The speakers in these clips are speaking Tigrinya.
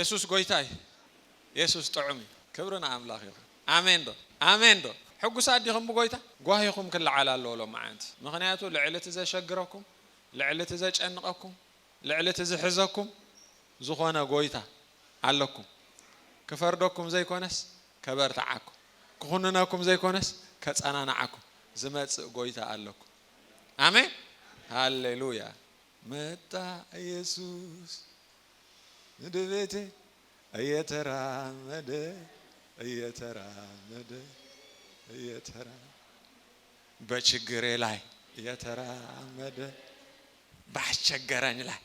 ኢየሱስ ጎይታይ ኢየሱስ ጥዑሚ ክብርና አምላኽ ይኹን አሜን ዶ አሜን ዶ ሕጉሳት ዲኹም ጎይታ ጓሂኹም ክልዓል ኣለዎ ማዓንቲ ምኽንያቱ ልዕልት ዘሸግረኩም ልዕልት ዘጨንቀኩም ልዕልት ዝሕዘኩም ዝኾነ ጎይታ ኣለኩም ክፈርደኩም ዘይኮነስ ከበርታዓኩም ክኹንነኩም ዘይኮነስ ከጸናናዓኩም ዝመጽእ ጎይታ ኣለኩም አሜን ሃሌሉያ መጣ ኢየሱስ ንድቤቴ እየተራመደ በችግሬ ላይ እየተራመደ ባስቸገረኝ ላይ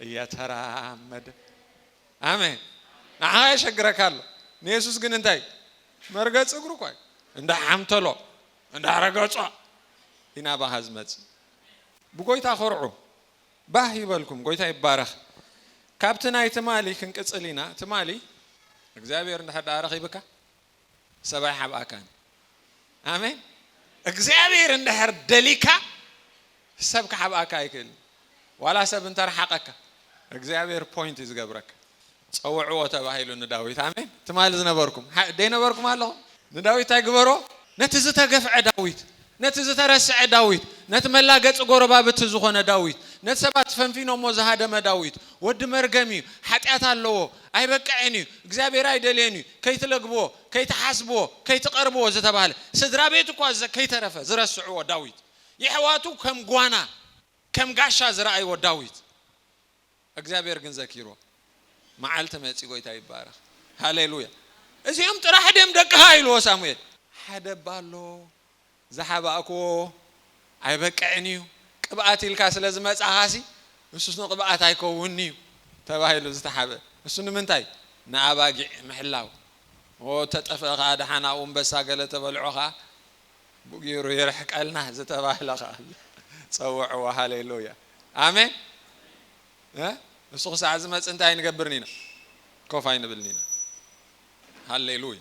እየተራመደ አሜን አሃ ይሸግረካል ኢየሱስ ግን እንታይ መርገጽ እግሩ ቆይ እንደ አምተሎ እንደ አረጋጿ ኢና ባሃዝመጽ ብጎይታ ኸርዑ ባህ ይበልኩም ጎይታ ይባረክ ካብትና ይትማሊ ክንቅጽሊና ትማሊ እግዚአብሔር እንደሐዳረኽ ይብካ ሰባይ ሓብአካን አሜን እግዚአብሔር እንደሐር ደሊካ ሰብካ ሓብአካ ይክል ዋላ ሰብ እንተርሐቀካ እግዚአብሔር ፖይንት ይዝገብረክ ጸውዕዎ ተባሂሉ ንዳዊት አሜን ትማሊ ዝነበርኩም ደይነበርኩም ኣለኹ ንዳዊት አይግበሮ ነቲ ዝተገፍዐ ዳዊት ነቲ ዝተረስዐ ዳዊት ነቲ መላገጽ ጎረባብት ዝኾነ ዳዊት ነቲ ሰባት ፈንፊኖሞ ዝሃደመ ዳዊት ወዲ መርገሚ ኃጢአት ኣለዎ አይበቃዕኒ እግዚአብሔር አይደለኒ ከይትለግብዎ ከይትሐስብዎ ከይትቀርብዎ ዝተባለ ስድራ ቤት እኮ ከይተረፈ ዝረስዕዎ ዳዊት ይሕዋቱ ከም ጓና ከም ጋሻ ዝራእይዎ ዳዊት እግዚአብሔር ግን ዘኪሮ መዓልተ መጺ ጎይታ ይባረክ ሃሌሉያ እዚኦም ጥራሕ ደም ደቅሃ ኢልዎ ሳሙኤል ሓደ ባሎ ዘሓባእኮ አይበቃዕኒ ቅብአት ኢልካ ስለዝመጻኻሲ እሱስ ነው ቅብአት አይኮውኒ ተባሂሉ ዝተሓበ እሱ ንምንታይ ንአባጊዕ ምሕላው ተጠፈኻ ደሓናው እንበሳ ገለ ተበልዖኻ ቡጊሩ ይርሕቀልና ዝተባህለኻ ጸውዕዋ ሃሌሉያ አሜን እሱ ሰዓት ዝመጽ እንታይ ንገብርኒና ኮፋይ ንብልኒና ሃሌሉያ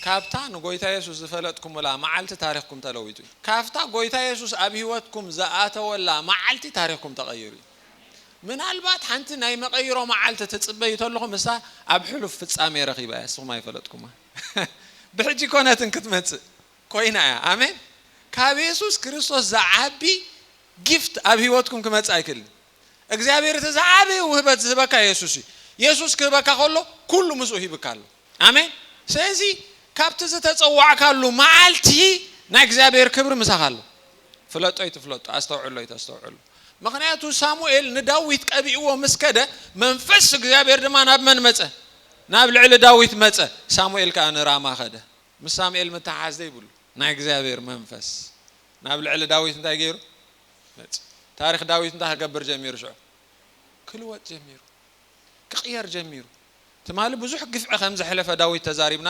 ካብታ ንጎይታ ኢየሱስ ዝፈለጥኩም ወላ መዓልቲ ታሪኽኩም ተለዊጡ ካፍታ ጎይታ ኢየሱስ ኣብ ህይወትኩም ዘኣተወላ መዓልቲ ታሪኽኩም ተቀይሩ ምናልባት ሓንቲ ናይ መቀይሮ መዓልቲ ተጽበዩ ተለኹም እሳ ኣብ ሕሉፍ ፍጻሜ ረኺባ እስኹም አይፈለጥኩም ብሕጂ ኮነትን ክትመጽእ ኮይና አሜን ካብ ኢየሱስ ክርስቶስ ዘዓቢ ጊፍት ኣብ ህይወትኩም ክመጽእ አይክልን እግዚአብሔር ተዛዓቢ ውህበት ዝህበካ ኢየሱስ ክህበካ ከሎ ኩሉ ምስኡ ይብካሉ አሜን ስለዚህ ካብቲ ዝተጸዋዕካሉ መዓልቲ ናይ እግዚአብሔር ክብር ምሳኻሉ ፍለጦይ ትፍለጦ አስተውዕሎይ ተስተውዕሉ ምክንያቱ ሳሙኤል ንዳዊት ቀቢእዎ መስከደ መንፈስ እግዚአብሔር ድማ ናብ መን መጸ ናብ ልዕሊ ዳዊት መጸ ሳሙኤል ከዓ ንራማ ኸደ ምስ ሳሙኤል መተሓዝ ይብሉ ናይ እግዚአብሔር መንፈስ ናብ ልዕሊ ዳዊት እንታይ ገይሩ መጸ ታሪኽ ዳዊት እንታይ ገብር ጀሚሩ ሸው ክልወጥ ጀሚሩ ክቅየር ጀሚሩ ትማሊ ብዙሕ ግፍዕ ከም ዘሕለፈ ዳዊት ተዛሪብና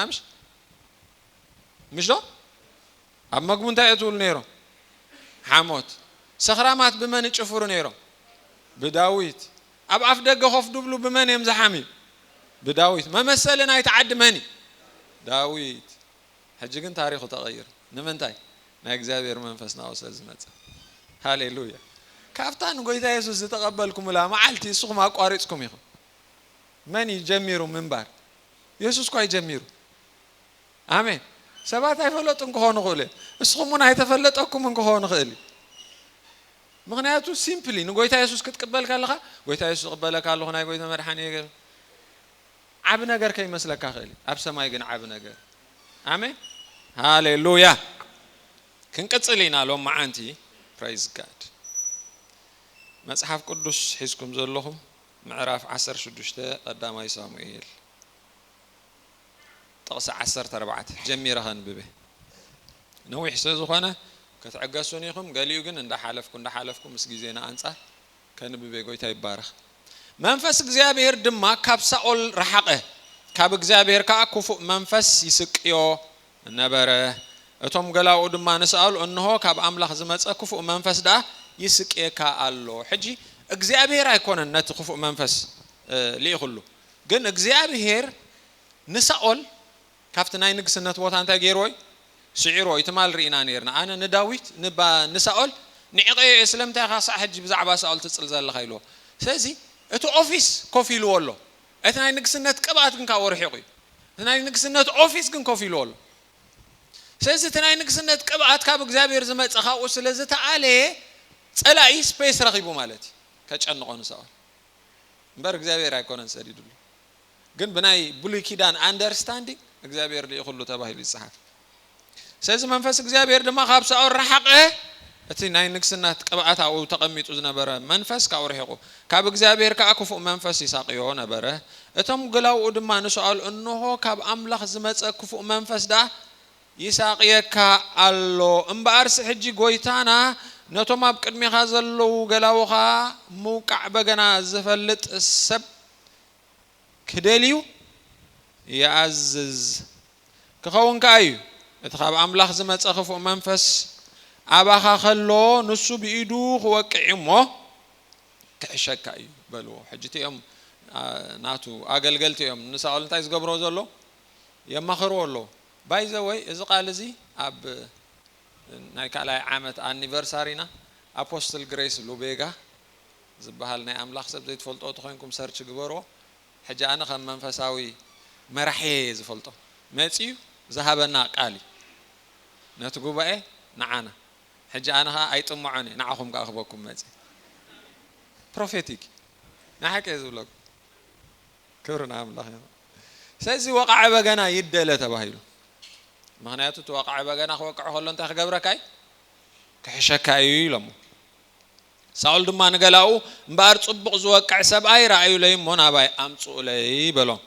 مش ده أب مقبون تأتول نيرو حموت سخرامات بمن يشوفور نيرو بداويت أب أفدق خوف دبلو بمن يمزحامي بداويت ما مسألة يتعد مني داويت حجكن تاريخه تغير نمنتاي نأجزابير منفسنا وسلزمت هاليلويا كافتان قويتا يسوس تقبلكم ولا ما عالتي سوق ما قارئتكم يخو من يجميرو من بار يسوس كوي يجميرو آمين سبات يفلتون كهون غولي اسخمون هيتفلتكم من كهون غولي مغنياتو سيمبلي نقولتا يسوس كتقبلك الله قولتا يسوس قبلك الله هنا قولتا مرحاني عب نجر كي مسلك غولي اب سماي جن عب نجر امين هاليلويا كنقصلينا لو معانتي برايز جاد مصحف قدوس حيسكم زلهم معراف 16 قداماي صاموئيل طقس 14 جميرهن ببه نوح سزخونه كتعقسونيكم قاليو ግን እንዳሐለፍኩም ምስጊዜና አንጻ ከንብቤ ጎይታ ይባረክ መንፈስ እግዚአብሔር ድማ ካብ ሳኦል ረሐቀ ካብ እግዚአብሔር ካኩፉ መንፈስ ይስቅዮ ነበረ እቶም ገላው ድማ ንሳኦል እንሆ ካብ አምላኽ ዝመጸ ኩፉ መንፈስ ዳ ይስቅየካ አሎ ሕጂ እግዚአብሔር አይኮነን ነት ኩፉ መንፈስ ሊይሁሉ ግን እግዚአብሔር ንሳኦል ካፍት ናይ ንግስነት ቦታ እንታይ ገይሮይ ስዒሮ ይትማል ሪና ነርና አነ ንዳዊት ንሳኦል ንዕቀ እስለምታ ኻሳ ሕጂ ብዛዕባ ሳኦል ትጽል ዘለኻ ኢሎ ስለዚህ እቲ ኦፊስ ኮፊሉ ወሎ እትናይ ንግስነት ቅብአት ግን ካብ ወርሒቁ እትናይ ንግስነት ኦፊስ ግን ኮፍ ኢሉ ኣሎ ስለዚ እትናይ ንግስነት ቅብአት ካብ እግዚአብሔር ዝመጽእ ካብኡ ስለዚ ተኣለ ጸላኢ ስፔስ ረኺቡ ማለት ከጨንቆ ንሳኦል እምበር እግዚአብሔር ኣይኮነን ሰዲድሉ ግን ብናይ ብሉይ ኪዳን አንደርስታንዲንግ እግዚአብሔር ለይኹሉ ተባሂሉ ይጽሓፍ ስለዚ መንፈስ እግዚአብሔር ድማ ካብ ሳኦል ረሓቀ እቲ ናይ ንግስነት ቅብአት ኣብኡ ተቐሚጡ ዝነበረ መንፈስ ካብ ረሒቁ ካብ እግዚአብሔር ከዓ ክፉእ መንፈስ ይሳቅዮ ነበረ እቶም ገላው ድማ ንሳኦል እንሆ ካብ አምላኽ ዝመጽእ ክፉእ መንፈስ ዳ ይሳቅየካ ኣሎ እምበኣርስ ሕጂ ጎይታና ነቶም ኣብ ቅድሚኻ ዘለው ገላውኻ ሙቃዕ በገና ዝፈልጥ ሰብ ክደልዩ ይኣዝዝ ክኸውን ከዩ እቲ ካብ አምላኽ ዝመጽእ ክፉእ መንፈስ ኣባኻ ከሎ ንሱ ብኢዱ ክወቅዕ እሞ ክሕሸካ እዩ በልዎ ሕጂቲኦም ናቱ ኣገልገልቲ እዮም ንሳኦል እንታይ ዝገብሮ ዘሎ የማኽርዎ ኣሎ ባይ ዘ ወይ እዚ ቃል እዚ ኣብ ናይ ካልኣይ ዓመት ኣኒቨርሳሪና ኣፖስትል ግሬስ ሉቤጋ ዝበሃል ናይ ኣምላኽ ሰብ ዘይትፈልጦ ተኮይንኩም ሰርች ግበርዎ ሕጂ ኣነ ከም መንፈሳዊ መራሒ ዝፈልጦ መጽዩ ዝሃበና ቃል ነቲ ጉባኤ ንዓና ሕጂ ኣነ ኣይጥምዖኒ ንዓኹም ክኣኽበኩም መጽእ ፕሮፌቲክ ንሓቂ ዝብለኩ ክብርና ኣምላኽ ስለዚ ወቃዕ በገና ይደለ ተባሂሉ ምክንያቱ ተወቃዕ በገና ክወቅዕ ከሎ እንታይ ክገብረካይ ክሕሸካ እዩ ኢሎሞ ሳኦል ድማ ንገላኡ እምበኣር ጽቡቕ ዝወቅዕ ሰብኣይ ረኣዩ ለይ እሞ ናባይ ኣምፅኡ ለይ በሎም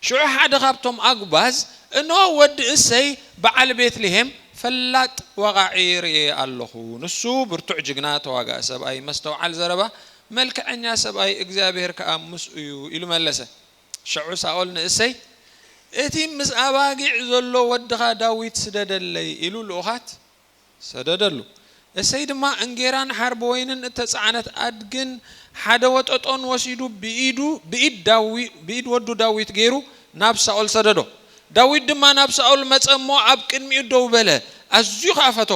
ሽዑ ሓደ ካብቶም ኣግባዝ እንሆ ወዲ እሰይ በዓል ቤትልሄም ፈላጥ ወቃዒ ርኤ ኣለኹ ንሱ ብርቱዕ ጅግና ተዋጋእ ሰብኣይ መስተውዓል ዘረባ መልክዐኛ ሰብኣይ እግዚአብሔር ከዓ ምስኡ እዩ ኢሉ መለሰ ሽዑ ሳኦል ንእሰይ እቲ ምስ ኣባጊዕ ዘሎ ወድኻ ዳዊት ስደደለይ ኢሉ ልኡኻት ሰደደሉ እሰይ ድማ እንጌራን ሓርቢ ወይንን እተጻዕነት ኣድግን ሓደ ወጠጦን ወሲዱ ብኢድ ወዱ ዳዊት ገይሩ ናብ ሳኦል ሰደዶ ዳዊት ድማ ናብ ሳኦል መጸሞ ኣብ ቅድሚኡ ደው በለ ኣዝዩ ካፈቶ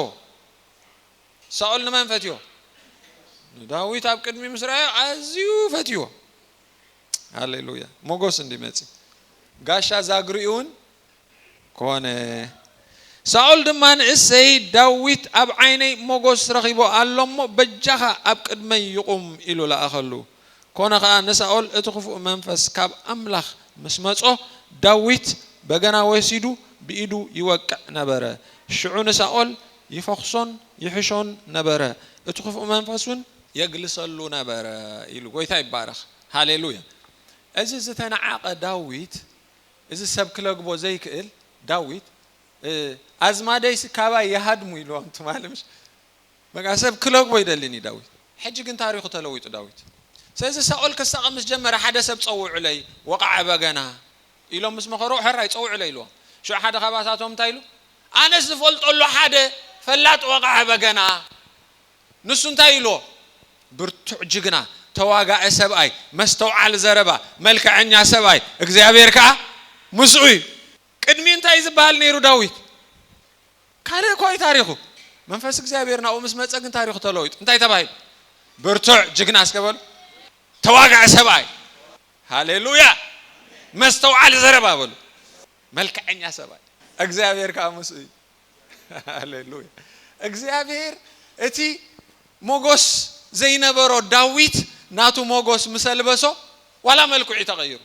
ሳኦል ንመን ፈትዮ ዳዊት ኣብ ቅድሚ ምስራዩ ኣዝዩ ፈትዮ ሃሌሉያ ሞጎስ እንዲመጽ ጋሻ ዛግሪኡን ኮነ ሳኦል ድማ ንእሰይ ዳዊት ኣብ ዓይነይ ሞጎስ ረኺቦ ኣሎሞ በጃኻ ኣብ ቅድመይ ይቁም ኢሉ ለኣኸሉ ኮነ ከዓ ንሳኦል እቲ ክፉእ መንፈስ ካብ ኣምላኽ ምስ መጾ ዳዊት በገና ወሲዱ ብኢዱ ይወቅዕ ነበረ ሽዑ ንሳኦል ይፈኽሶን ይሕሾን ነበረ እቲ ክፉእ መንፈስን የግልሰሉ ነበረ ኢሉ ጎይታ ይባረኽ ሃሌሉያ እዚ ዝተናዓቀ ዳዊት እዚ ሰብ ክለግቦ ዘይክእል ዳዊት ኣዝማደይስ ካባ ይሃድሙ ኢሎም ትማልምሽ በቃ ሰብ ክለግቦ ይደልኒ ዳዊት ሕጂ ግን ታሪኹ ተለዊጡ ዳዊት ስለዚ ሳኦል ክሳቐምስ ጀመረ ሓደ ሰብ ፀውዑ ለይ ወቃዕ በገና ኢሎም ምስ መኸሮ ሕራይ ፀውዑ ለይ ኢሎም ሽዑ ሓደ ከባታቶም እንታይ ኢሉ ኣነስ ዝፈልጦሉ ሓደ ፈላጥ ወቃዕ በገና ንሱ እንታይ ኢሉ ብርቱዕ ጅግና ተዋጋእ ሰብኣይ መስተውዓል ዘረባ መልክዐኛ ሰብኣይ እግዚአብሔር ከዓ ምስኡ ቅድሚ እንታይ ዝበሃል ነይሩ ዳዊት ካልእ ኮይ ታሪኹ መንፈስ እግዚአብሔር ናኡ ምስ መጸ ግን ታሪኹ ተለዊጡ እንታይ ተባሂሉ ብርቱዕ ጅግና እስከበሉ ተዋጋእ ሰብኣይ ሃሌሉያ መስተውዓል ዘረባ በሉ መልክዐኛ ሰብኣይ እግዚአብሔር ከዓ ምስኡ ሃሌሉያ እግዚአብሔር እቲ ሞጎስ ዘይነበሮ ዳዊት ናቱ ሞጎስ መሰልበሶ ዋላ መልክዑ ተቀይሩ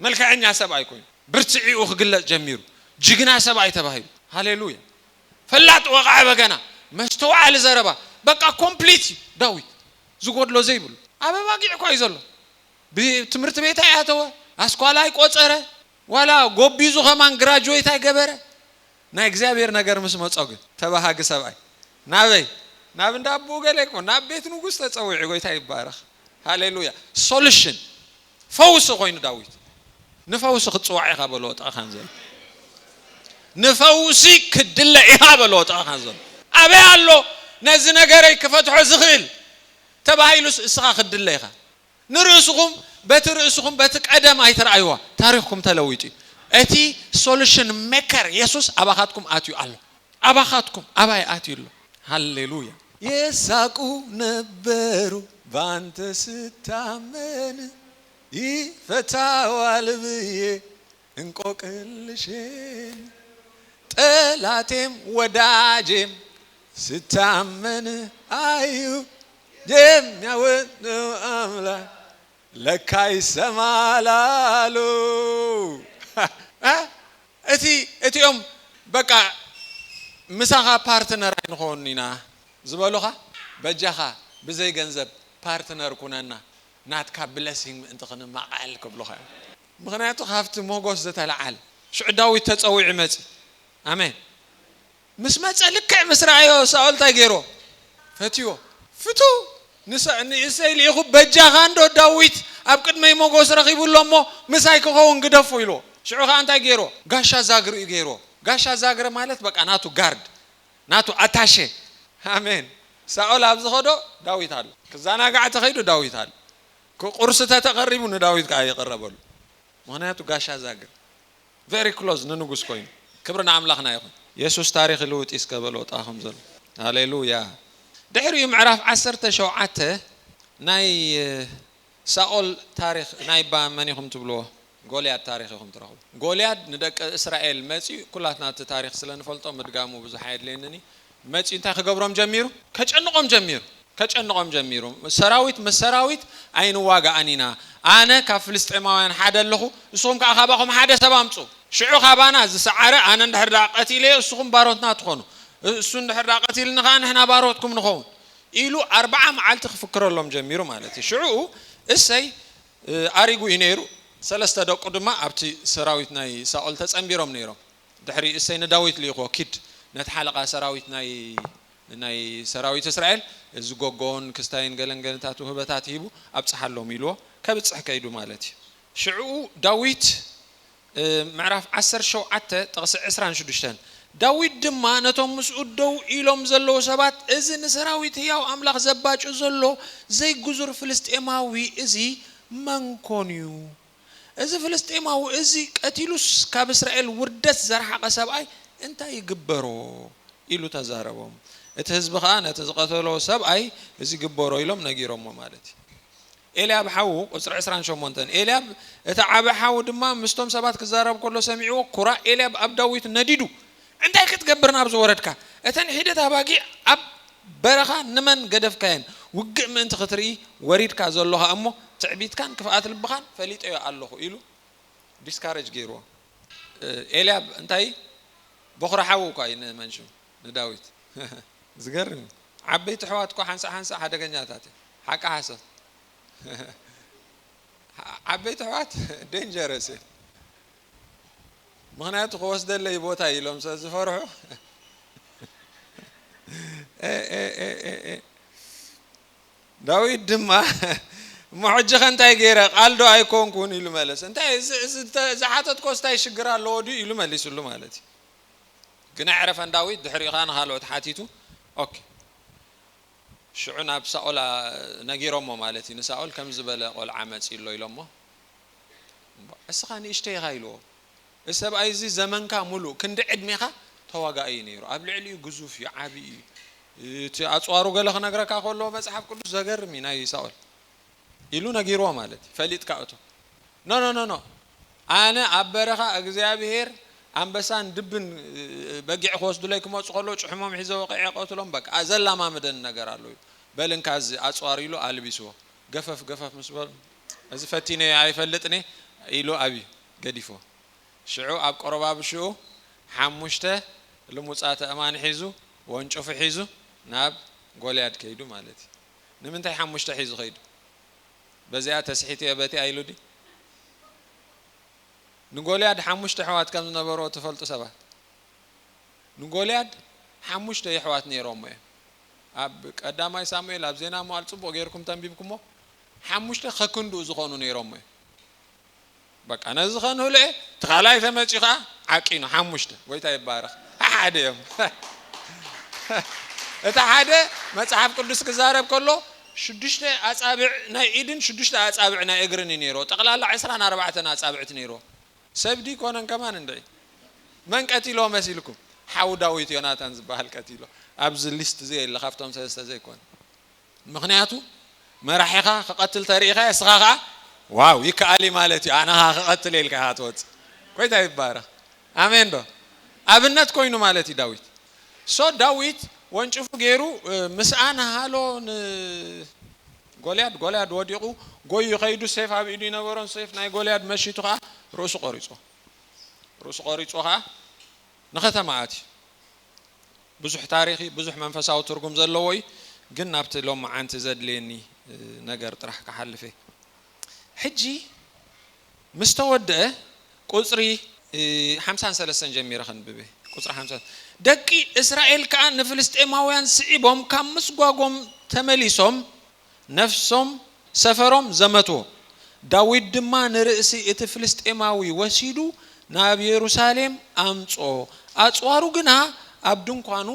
መልክዐኛ ሰብኣይ ኮይኑ ብርትዒኡ ክግለጽ ጀሚሩ ጅግና ሰብኣይ ተባሂሉ ሃሌሉያ ፈላጥ ወቃዕ በገና መስተውዓል ዘረባ በቃ ኮምፕሊት ዳዊት ዝጎድሎ ዘይብሉ ኣበባጊዕ ኮይ ዘሎ ብትምህርት ቤት ኣያተወ ኣስኳላይ ቆጸረ ዋላ ጎቢዙ ከማን ግራጁዌት ኣይገበረ ናይ እግዚአብሔር ነገር ምስ መጾ ግን ተባሃጊ ሰብኣይ ናበይ ናብ እንዳቡ ገለኮ ናብ ቤት ንጉስ ተጸውዒ ጎይታ ይባረኽ ሃሌሉያ ሶሉሽን ፈውስ ኮይኑ ዳዊት ንፈውስ ክጽዋዕ ኢኻ በሎ ወጣኻን ዘሎ ንፈውሲ ክድለ ኢኻ በሎ ወጣኻን ዘሎ ኣበይ ኣሎ ነዚ ነገረይ ክፈትሖ ዝኽእል ተባሂሉስ እስኻ ክድለ ኢኻ ንርእስኹም በትርእስኹም በትቀደም ኣይተርኣይዋ ታሪኽኩም ተለዊጡ እቲ ሶሉሽን ሜከር ኢየሱስ አባኻትኩም አትዩ አለ አባኻትኩም አባይ አትዩሎ ሃሌሉያ የሳቁ ነበሩ ባንተ ስታመን ይፈታዋል ብዬ እንቆቅልሽን ጠላቴም ወዳጄም ስታመን አዩ የሚያወጣው አምላክ ለካ ይሰማል አሉ። እቲኦም በቃ ምሳኻ ፓርትነር አይንኾንና ዝበሉኻ በጃኻ ብዘይ ገንዘብ ፓርትነር ኩነና ናትካ ብለሲንግ እንት ክንማቃል ክብሉኻ ምክንያቱ ሃፍቲ ሞጎስ ዘተለዓል ሽዑ ዳዊት ተፀዊዕ መጽ አሜን ምስ መጸ ልክዕ ምስራዮ ሳኦል ታይ ገይሮ ፈትዮ ፍቱ ንእሰይ ሊኹ በጃኻ እንዶ ዳዊት ኣብ ቅድመይ ሞጎስ ረኺቡሎሞ ምሳይ ክኸውን ግደፉ ኢሎ ሽዑ ኸ እንታይ ገይሮ ጋሻ ዛግር ገይሮ ጋሻ ዛግር ማለት በቃ ናቱ ጋርድ ናቱ አታሼ አሜን ሳኦል ኣብ ዝኸዶ ዳዊት አለ ከዛናጋዕ ተኸይዱ ዳዊት አለ ቁርስ ተተቀሪቡ ንዳዊት ካ ይቀረበሉ ምክንያቱ ጋሻ ዛግር very close ንንጉስ ኮይኑ ክብርና አምላኽና ይኹን ኢየሱስ ታሪኽ ልውጥ ይስከበሎ ጣኹም ዘሎ ሃሌሉያ ድሕሪኡ ምዕራፍ 17 ናይ ሳኦል ታሪኽ ናይ ባመኒኹም ትብሎ ጎልያድ ታሪኽ ይኹም ትረኽቡ ጎልያድ ንደቂ እስራኤል መጺ ኩላትና እቲ ታሪኽ ስለንፈልጦ ምድጋሙ ብዙሕ አይድለኒ መጺ እንታይ ክገብሮም ጀሚሩ ከጨንቆም ጀሚሩ ሰራዊት መሰራዊት አይን ዋጋ አኒና አነ ካብ ፍልስጤማውያን ሓደ ኣለኹ እሱኹም ከዓ ካባኹም ሓደ ሰብ አምጹ ሽዑ ካባና ዝሰዓረ አነ እንድሕር ዳቀቲለ እሱኹም ባሮትና ትኾኑ እሱ እንድሕር ዳቀቲልና ከዓ ንሕና ባሮትኩም ንኸውን ኢሉ 40 መዓልቲ ክፍክረሎም ጀሚሩ ማለት እዩ ሽዑ እሰይ አሪጉ ይነይሩ ሰለስተ ደቁ ድማ ኣብቲ ሰራዊት ናይ ሳኦል ተጸምቢሮም ነይሮም ድሕሪ እሰይ ንዳዊት ሊኹ ኪድ ነቲ ሓለቃ ሰራዊት ናይ ሰራዊት እስራኤል ዝጎጎን ክስታይን ገለንገለታት ህበታት ሂቡ ኣብጽሓሎም ኢልዎ ከብጽሕ ከይዱ ማለት እዩ ሽዑ ዳዊት ምዕራፍ 17 ጥቕሲ 26 ዳዊት ድማ ነቶም ምስኡ ደው ኢሎም ዘለው ሰባት እዚ ንሰራዊት ሕያው አምላኽ ዘባጭ ዘሎ ዘይጉዙር ፍልስጤማዊ እዚ መንኮንዩ እዚ ፍልስጤማዊ እዚ ቀቲሉስ ካብ እስራኤል ውርደት ዘርሐቀ ሰብኣይ እንታይ ይግበሮ ኢሉ ተዛረቦም እቲ ህዝብ ከዓ ነቲ ዝቀተሎ ሰብኣይ እዚ ግበሮ ኢሎም ነጊሮሞ ማለት እዩ ኤልያብ ሓው ቁጽሪ 28 ኤልያብ እቲ ዓበ ሓው ድማ ምስቶም ሰባት ክዛረብ ከሎ ሰሚዕዎ ኩራ ኤልያብ ኣብ ዳዊት ነዲዱ እንታይ ክትገብርና ኣብ ዝወረድካ እተን ሒደት ኣባጊ ኣብ በረኻ ንመን ገደፍካየን ውግእ ምእንቲ ክትርኢ ወሪድካ ዘለኻ እሞ ትዕቢትካን ክፍኣት ልብኻን ፈሊጠዮ ኣለኹ ኢሉ ዲስካሬጅ ገይርዎ ኤልያብ እንታይ በኹራ ሓው እኳ ይንመንሹ ንዳዊት ዝገርም ዓበይቲ ሕዋት እኳ ሓንሳ ሓደገኛታት ሓቃ ሓሰብ ዓበይቲ ሕዋት ዴንጀረስ ምክንያቱ ክወስደለይ ቦታ ኢሎም ዝፈርሑ ዳዊት ድማ ሙዕጅኸ እንታይ ገይረ ቃልዶ ኣይኮንኩን ኢሉ መለስ እንታይ ዝሓተት ኮስታይ ሽግር ኣለዎ ዲ ኢሉ መሊሱሉ ማለት እዩ ግን ኣዕረፈን ዳዊት ድሕሪኻ ንኻልኦት ሓቲቱ ኦኬ ሽዑ ናብ ሳኦል ነጊሮሞ ማለት እዩ ንሳኦል ከም ዝበለ ቆልዓ መጽ ኢሎ ኢሎሞ እስኻ ንእሽተይ ኢኻ ኢልዎ እዚ ሰብኣይ እዚ ዘመንካ ሙሉእ ክንዲ ዕድሜኻ ተዋጋኢ ነይሩ ኣብ ልዕሊኡ ግዙፍ እዩ ዓቢ እዩ እቲ ኣጽዋሩ ገለ ክነግረካ ከሎ መጽሓፍ ቅዱስ ዘገርም እዩ ናይ ሳኦል ኢሉ ነጊርዎ ማለት ፈሊጥካ እቶ ኖ ኣነ ኣብ በረኻ እግዚአብሔር አንበሳን ድብን በጊዕ ክወስዱለይ ክመጹ ከሎ ጭሕሞም ሒዘው ቀዕቆትሎም በቃ ዘላማ መደን ነገር አለው በልንካዝ ኣጽዋር ኢሉ አልቢስዎ ገፈፍ መስበል እዚ ፈቲነ አይፈልጥኒ ኢሉ አቢ ገዲፎ ሽዑ ኣብ ቆረባብ ሽዑ ሓሙሽተ ልሙጻተ እማን ሒዙ ወንጮፍ ሒዙ ናብ ጎልያድ ከይዱ ማለት ንምንታይ ሓሙሽተ ሒዙ ከይዱ በዚያ ተስሒት የበቲ አይሉዲ ንጎልያድ ሓሙሽተ ሕዋት ከም ዝነበሮ ተፈልጡ ሰባት ንጎልያድ ሓሙሽተ ሕዋት ነይሮም ኣብ ቀዳማይ ሳሙኤል ኣብ ዜና መዋዕል ጽቡቕ ጌርኩም ተንቢብኩሞ ሓሙሽተ ከክንዱ ዝኾኑ ነይሮም በቃ ነዚ ኸንሁለ ተኻላይ ተመጪኻ ዓቂኑ ሓሙሽተ ወይታ ይባረኽ ሓደ እዮም እቲ ሓደ መጽሓፍ ቅዱስ ክዛረብ ከሎ ሽዱሽተ ኣጻብዕ ናይ ኢድን ሽዱሽተ ኣጻብዕ ናይ እግርን ነይሮ ጠቕላላ 24 ኣጻብዕት ነይሮ ሰብዲ ኮነን ከማን እንደ መን ቀቲሎ መሲልኩም ሓው ዳዊት ዮናታን ዝበሃል ቀቲሎ ኣብዚ ሊስት ዘይ የለ ካብቶም ሰለስተ ዘይኮን ምክንያቱ መራሒኻ ክቀትል ተሪኢኻ እስኻ واو يكالي مالتي انا قتل لك هاتوت كويتا يبارك امين دو ابنت كوينو مالتي داويت سو داويت وانشوف غيرو مسانا هالون غولياد وديقو غوي يخيدو سيف ابيدي نبرون سيف ناي غولياد مشيتو روس قريصو نختمعاتي بزح تاريخي بزح منفساو ترجم زلوي ግን ናብቲ ሎም ዓንቲ ዘድልየኒ ነገር ጥራሕ ከሐልፈ ሕጂ مستودع ቁጽሪ 53 ጀሚረ ከንብበ ቁጽሪ 50 ደቂ እስራኤል ከአን ፍልስጤማውያን ስዒቦም ከምስጓጎም ተመሊሶም ነፍሶም ሰፈሮም ዘመቶ ዳዊት ድማ ንርእሲ እቲ ፍልስጤማዊ ወሲዱ ናብ ኢየሩሳሌም አምጾ አጽዋሩ ግና ኣብ ድንኳኑ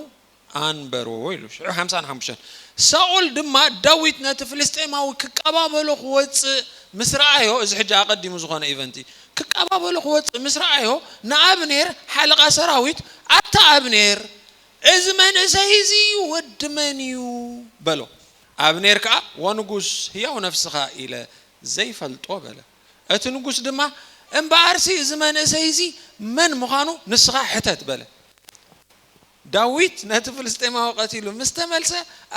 አንበሮ ይሉሽ 55 ሳኦል ድማ ዳዊት ነቲ ፍልስጤማዊ ክቀባበሎ ወጽ ምስራአዮ እዚ ሕጂ አቀዲሙ ዝኾነ ኢቨንቲ ክቀባበሎ ወጽ ምስራአዮ ንአብኔር ሓለቃ ሰራዊት አታ አብኔር እዚ መንሰይዚ ወድመንዩ በሎ አብኔር ካ ወንጉስ ሕያው ነፍስኻ ኢለ ዘይፈልጦ በለ እቲ ንጉስ ድማ እምባርሲ እዚ መንሰይዚ መን ምዃኑ ንስኻ ሕተት በለ ዳዊት ነቲ ፍልስጤማዊ ቀቲሉ ምስተመልሰ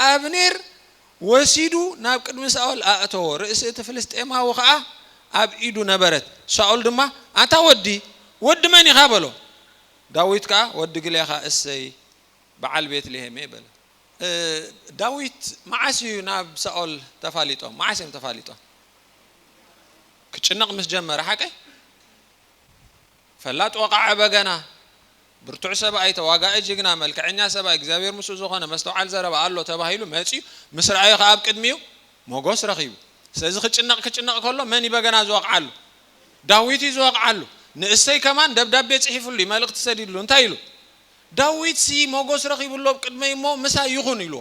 አብኔር ወሲዱ ናብ ቅድሚ ሳኦል አእተወ ርእሲ እቲ ፍልስጤማዊ ኸዓ ኣብ ኢዱ ነበረት ሳኦል ድማ አንታ ወዲ መን ኢኻ በሎ ዳዊት ካ ወዲ ግሌኻ እሰይ በዓል ቤት ለሄሜ በለ ዳዊት ማዓሲዩ ናብ ሳኦል ተፋሊጦም ማዓሲም ተፋሊጦም ክጭነቅ ምስ ጀመረ ሓቀይ ፈላጥ ወቃዕ በገና ብርቱዕ ሰብኣይ ተዋጋኢ ጅግና መልክዐኛ ሰብኣይ እግዚአብሔር ሙሱ ዝኾነ መስተውዓል ዘረባ ኣሎ ተባሂሉ መጺኡ ምስራአዩ ኸ ኣብ ቅድሚው ሞጎስ ረኺቡ ስለዚ ክጭነቅ ከሎ መን ይበገና ዝወቅዓሉ ዳዊት ይዝወቅዓሉ ንእሰይ ከማን ደብዳቤ ጽሒፉሉ መልእክት ሰዲድሉ እንታይ ኢሉ ዳዊት ሲ ሞጎስ ረኺቡሉ ቅድመይ ሞ ምሳ ይኹን ኢሉ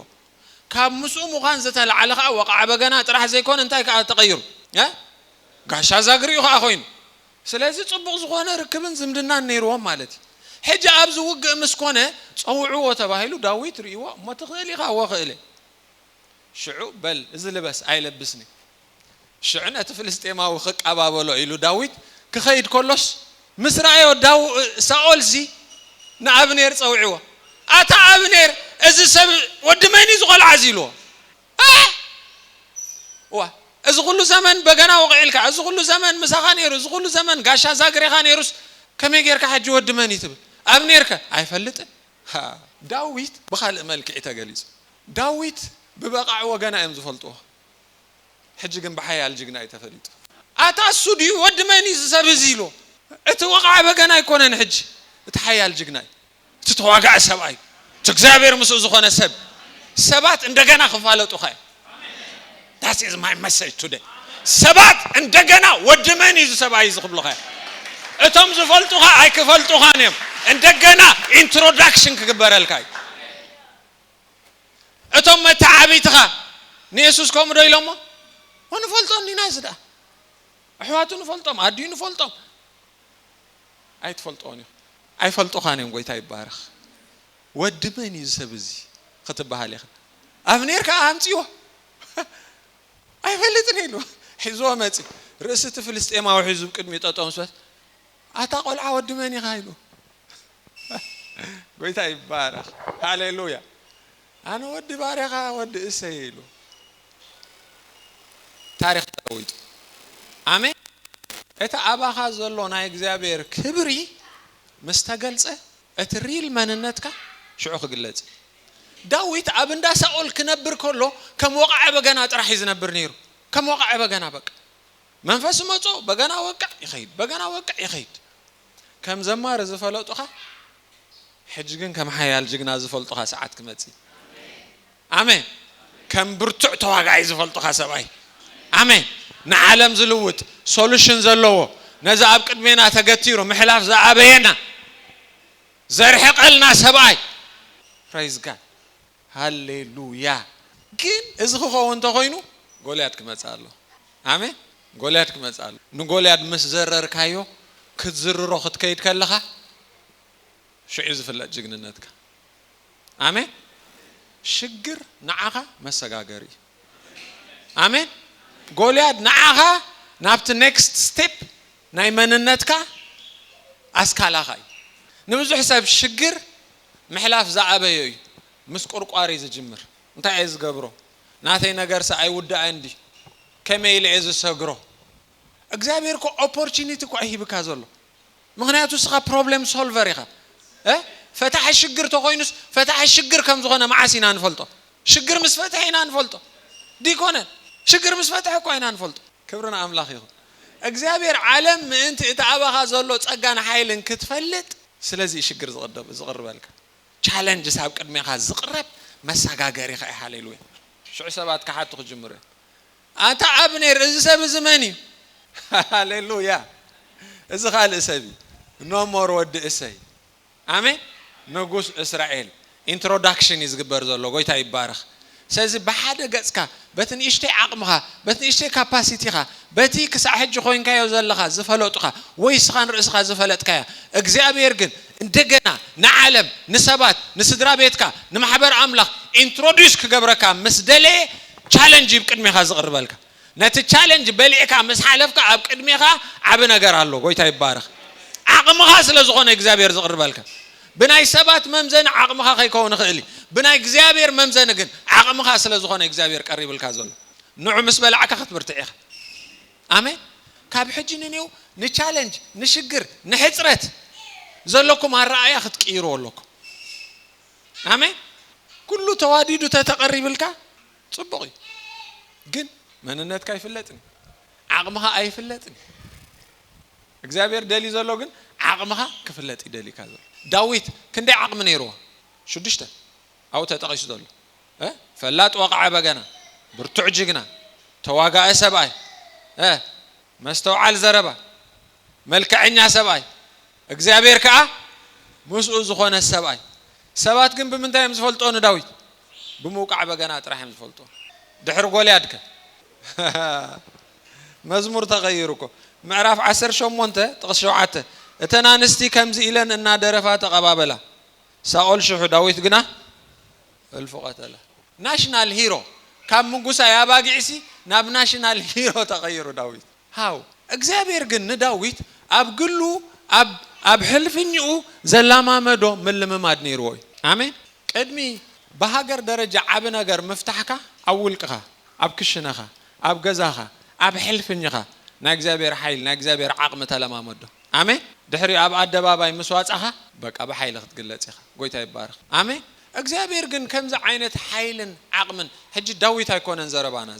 ካብ ምስኡ ሙኻን ዝተለዓለ ኸ ወቃዕ በገና ጥራሕ ዘይኮን እንታይ ከ ተቀይሩ ጋሻ ዛግሪኡ ኸ ኮይኑ ስለዚ ጽቡቕ ዝኾነ ርክብን ዝምድናን ነይርዎም ማለት እዩ ሕጂ ኣብዚ ውግእ ምስኮነ ፀውዑዎ ተባሂሉ ዳዊት ርእይዎ ሞትኽእሊ ኻ ወኽእለ ሽዑ በል እዚ ልበስ ኣይለብስኒ ሽዑ ነቲ ፍልስጤማዊ ክቀባበሎ ኢሉ ዳዊት ክኸይድ ከሎስ ምስራአዮ ሳኦል ሲ ንአብኔር ፀውዑዎ አታ አብኔር እዚ ሰብ ወዲ መን ዝቆልዓ ኢልዎ እዚ ኩሉ ዘመን በገና ወቅዒልካ እዚ ኩሉ ዘመን ምሳኻ ነይሩ እዚ ኩሉ ዘመን ጋሻ ዛግሬኻ ነይሩስ ከመይ ጌርካ ሕጂ ወዲ መን ይትብል አብኔርካ አይፈልጥን ዳዊት በኻልእ መልክዕ ተገሊጹ ዳዊት ببقع وجنا أمز فلتوه حج جنب حياة الجنة يتفلت أتأسدي ود مني سبزيلو أتوقع بجنا يكون حج تحياة الجنة تتوقع سبعي تكذابير مسوزخنا سبات عند جنا خفالته خير That is my message today. سبات عند جنا ود مني سبعي زخبله خير أتوم زفلتوها أي كفلتوها نيم عند جنا introduction كبر الكاي أتوم متعبيتها نيسوس كم رأي لما ونفلتون ناس ده أحواتون نفلتهم عدين نفلتهم أي تفلتوني أي فلتو خانم قوي تاي بارخ ودمني زبزي خطبها لي أفنير كأمتيو أي فلتني له حزوا ماتي رأست فلسطين ما وحزب كده ميتاتون سوات أتقول عود مني خايلو قوي تاي بارخ هاليلويا أنا ودي بارخا ودي إسهيلو تاريخ داوود آمين إتا أباها زلونا إجزابير كبري مستقلصة أتريل مننتك شعوخ قلت داوود أبندا سأقول كنبر كله كم وقع بجنا راح يزنبر نيرو كم وقع بجنا بق منفس ما تو بجنا وقع يخيد بجنا وقع يخيد كم زمار زفلوتها حججن كم حيال ججنا زفلوتها ساعات كمتي آمين كم برتع تواقع زفلوتها سبعي آمين نعلم زلوت solutions اللو نزعب قدمنا تقتيرو محلاف زعبينا زرحق لنا سبعي praise God هاليلويا كين ازخو انت خوينو غوليات كمصالو آمين غوليات كمصالو نغوليات مس زرر كايو كتزررو ختكيد كلخا شعي زفلت جغننتك آمين شجر نعاها مسغاغري آمين غوليات نعاها ናብቲ ኔክስት ስቴፕ ናይ መንነትካ ኣስካላኻይ ንብዙሕ ሰብ ሽግር ምሕላፍ ዝዓበየ እዩ ምስ ቁርቋሪ ዝጅምር እንታይ እዩ ዝገብሮ ናተይ ነገርሰ ኣይውዳእ እንዲ ከመይ ኢለ ዝሰግሮ እግዚአብሔር ኮ ኦፖርቹኒቲ ኮ ይሂብካ ዘሎ ምክንያቱ ስኻ ፕሮብለም ሶልቨር ኢኻ ፈታሕ ሽግር ተኮይኑስ ፈታሕ ሽግር ከም ዝኾነ ማዓሲና ንፈልጦ ሽግር ምስ ፈታሕና ንፈልጦ ዲኮነ ሽግር ምስ ፈታሕ ኮ አይና ንፈልጦ ክብርና አምላኽ ይኹን እግዚአብሔር ዓለም ምእንቲ እተኣባኻ ዘሎ ጸጋን ሓይልን ክትፈልጥ ስለዚ ሽግር ዝቕርበልካ ቻሌንጅ ሳብ ቅድሜኻ ዝቕረብ መሰጋገሪ ኢኻ ሃሌሉያ ሽዑ ሰባት ካሓቱ ክጅምሩ ኣንተ ኣብኔር እዚ ሰብ ዝመን እዩ ሃሌሉያ እዚ ካልእ ሰብ ኖሞር ወዲ እሰይ አሜን ንጉስ እስራኤል ኢንትሮዳክሽን ይዝግበር ዘሎ ጎይታ ይባረኽ ስለዚ በሓደ ገጽካ በትንእሽተይ ዓቕምኻ በትንእሽተይ ካፓሲቲኻ በቲ ክሳዕ ሕጂ ኮይንካዮ ዘለኻ ዝፈለጡኻ ወይ ስኻን ርእስኻ ዝፈለጥካያ እግዚአብሔር ግን እንደገና ንዓለም ንሰባት ንስድራ ቤትካ ንማሕበር ኣምላኽ ኢንትሮዲዩስ ክገብረካ ምስ ደለየ ቻሌንጅ ቅድሜኻ ዝቕርበልካ ነቲ ቻሌንጅ በሊዕካ ምስ ሓለፍካ ኣብ ቅድሜኻ ዓብ ነገር ኣሎ ጎይታ ይባረኽ ዓቕምኻ ስለ ዝኾነ እግዚአብሔር ዝቕርበልካ ብናይ ሰባት መምዘን ዓቕምኻ ከይከውን ይኽእል ብናይ እግዚአብሔር መምዘን ግን ዓቕምኻ ስለ ዝኾነ እግዚአብሔር ቀሪብልካ ዘሎ ንዑ ምስ በላዕካ ክትብርትዕ ኢኻ አሜን ካብ ሕጂ ንኔው ንቻሌንጅ ንሽግር ንሕፅረት ዘለኩም ኣረኣያ ክትቀይሩ ኣለኩም አሜን ኩሉ ተዋዲዱ ተተቀሪብልካ ጽቡቕ ግን መንነትካ ይፍለጥኒ ዓቕምኻ ኣይፍለጥኒ እግዚአብሔር ደሊ ዘሎ ግን ዓቕምኻ ክፍለጥ ይደሊካ ዘሎ ዳዊት ክንደይ ዓቕሚ ነይርዎ ሽዱሽተ ኣው ተጠቂሱ ዘሎ ፈላጥ ወቃዓ በገና ብርቱዕ ጅግና ተዋጋእ ሰብኣይ መስተውዓል ዘረባ መልክዐኛ ሰብኣይ እግዚአብሔር ከዓ ምስኡ ዝኾነ ሰብኣይ ሰባት ግን ብምንታይ እዮም ዝፈልጦ ንዳዊት ብምውቃዕ በገና ጥራሕ እዮም ዝፈልጦ ድሕሪ ጎልያድ መዝሙር ተغيركو ምዕራፍ 18 ጥቅስ 7 እተናንስቲ ከምዚ ኢለን እና ደረፋ ተቀባበላ ሳኦል ሽሑ ዳዊት ግና الفقتله ናሽናል ሂሮ ካብ ምጉሳ ያባጊዕሲ ናብ ናሽናል ሂሮ ተغيሩ ዳዊት ሃው እግዚአብሔር ግን ንዳዊት ኣብ ግሉ ኣብ ሕልፍኝኡ ዘላማመዶ ምልምማድ ነይርዎ አሜን ቅድሚ በሃገር ደረጃ ዓብ ነገር መፍታሕካ ኣውልቅኻ ኣብ ክሽነኻ ኣብ ገዛኻ ኣብ ሕልፍኝኻ ናይ እግዚአብሔር ሓይል ናይ እግዚአብሔር ዓቕም ተለማመዶ አሜን ድሕሪ ኣብ ኣደባባይ መስዋዕኻ በቃ በሓይል ክትግለጽ ኢኻ ጎይታ ይባረኽ አሜን እግዚአብሔር ግን ከምዚ ዓይነት ሓይልን ዓቕምን ሕጂ ዳዊት ኣይኮነን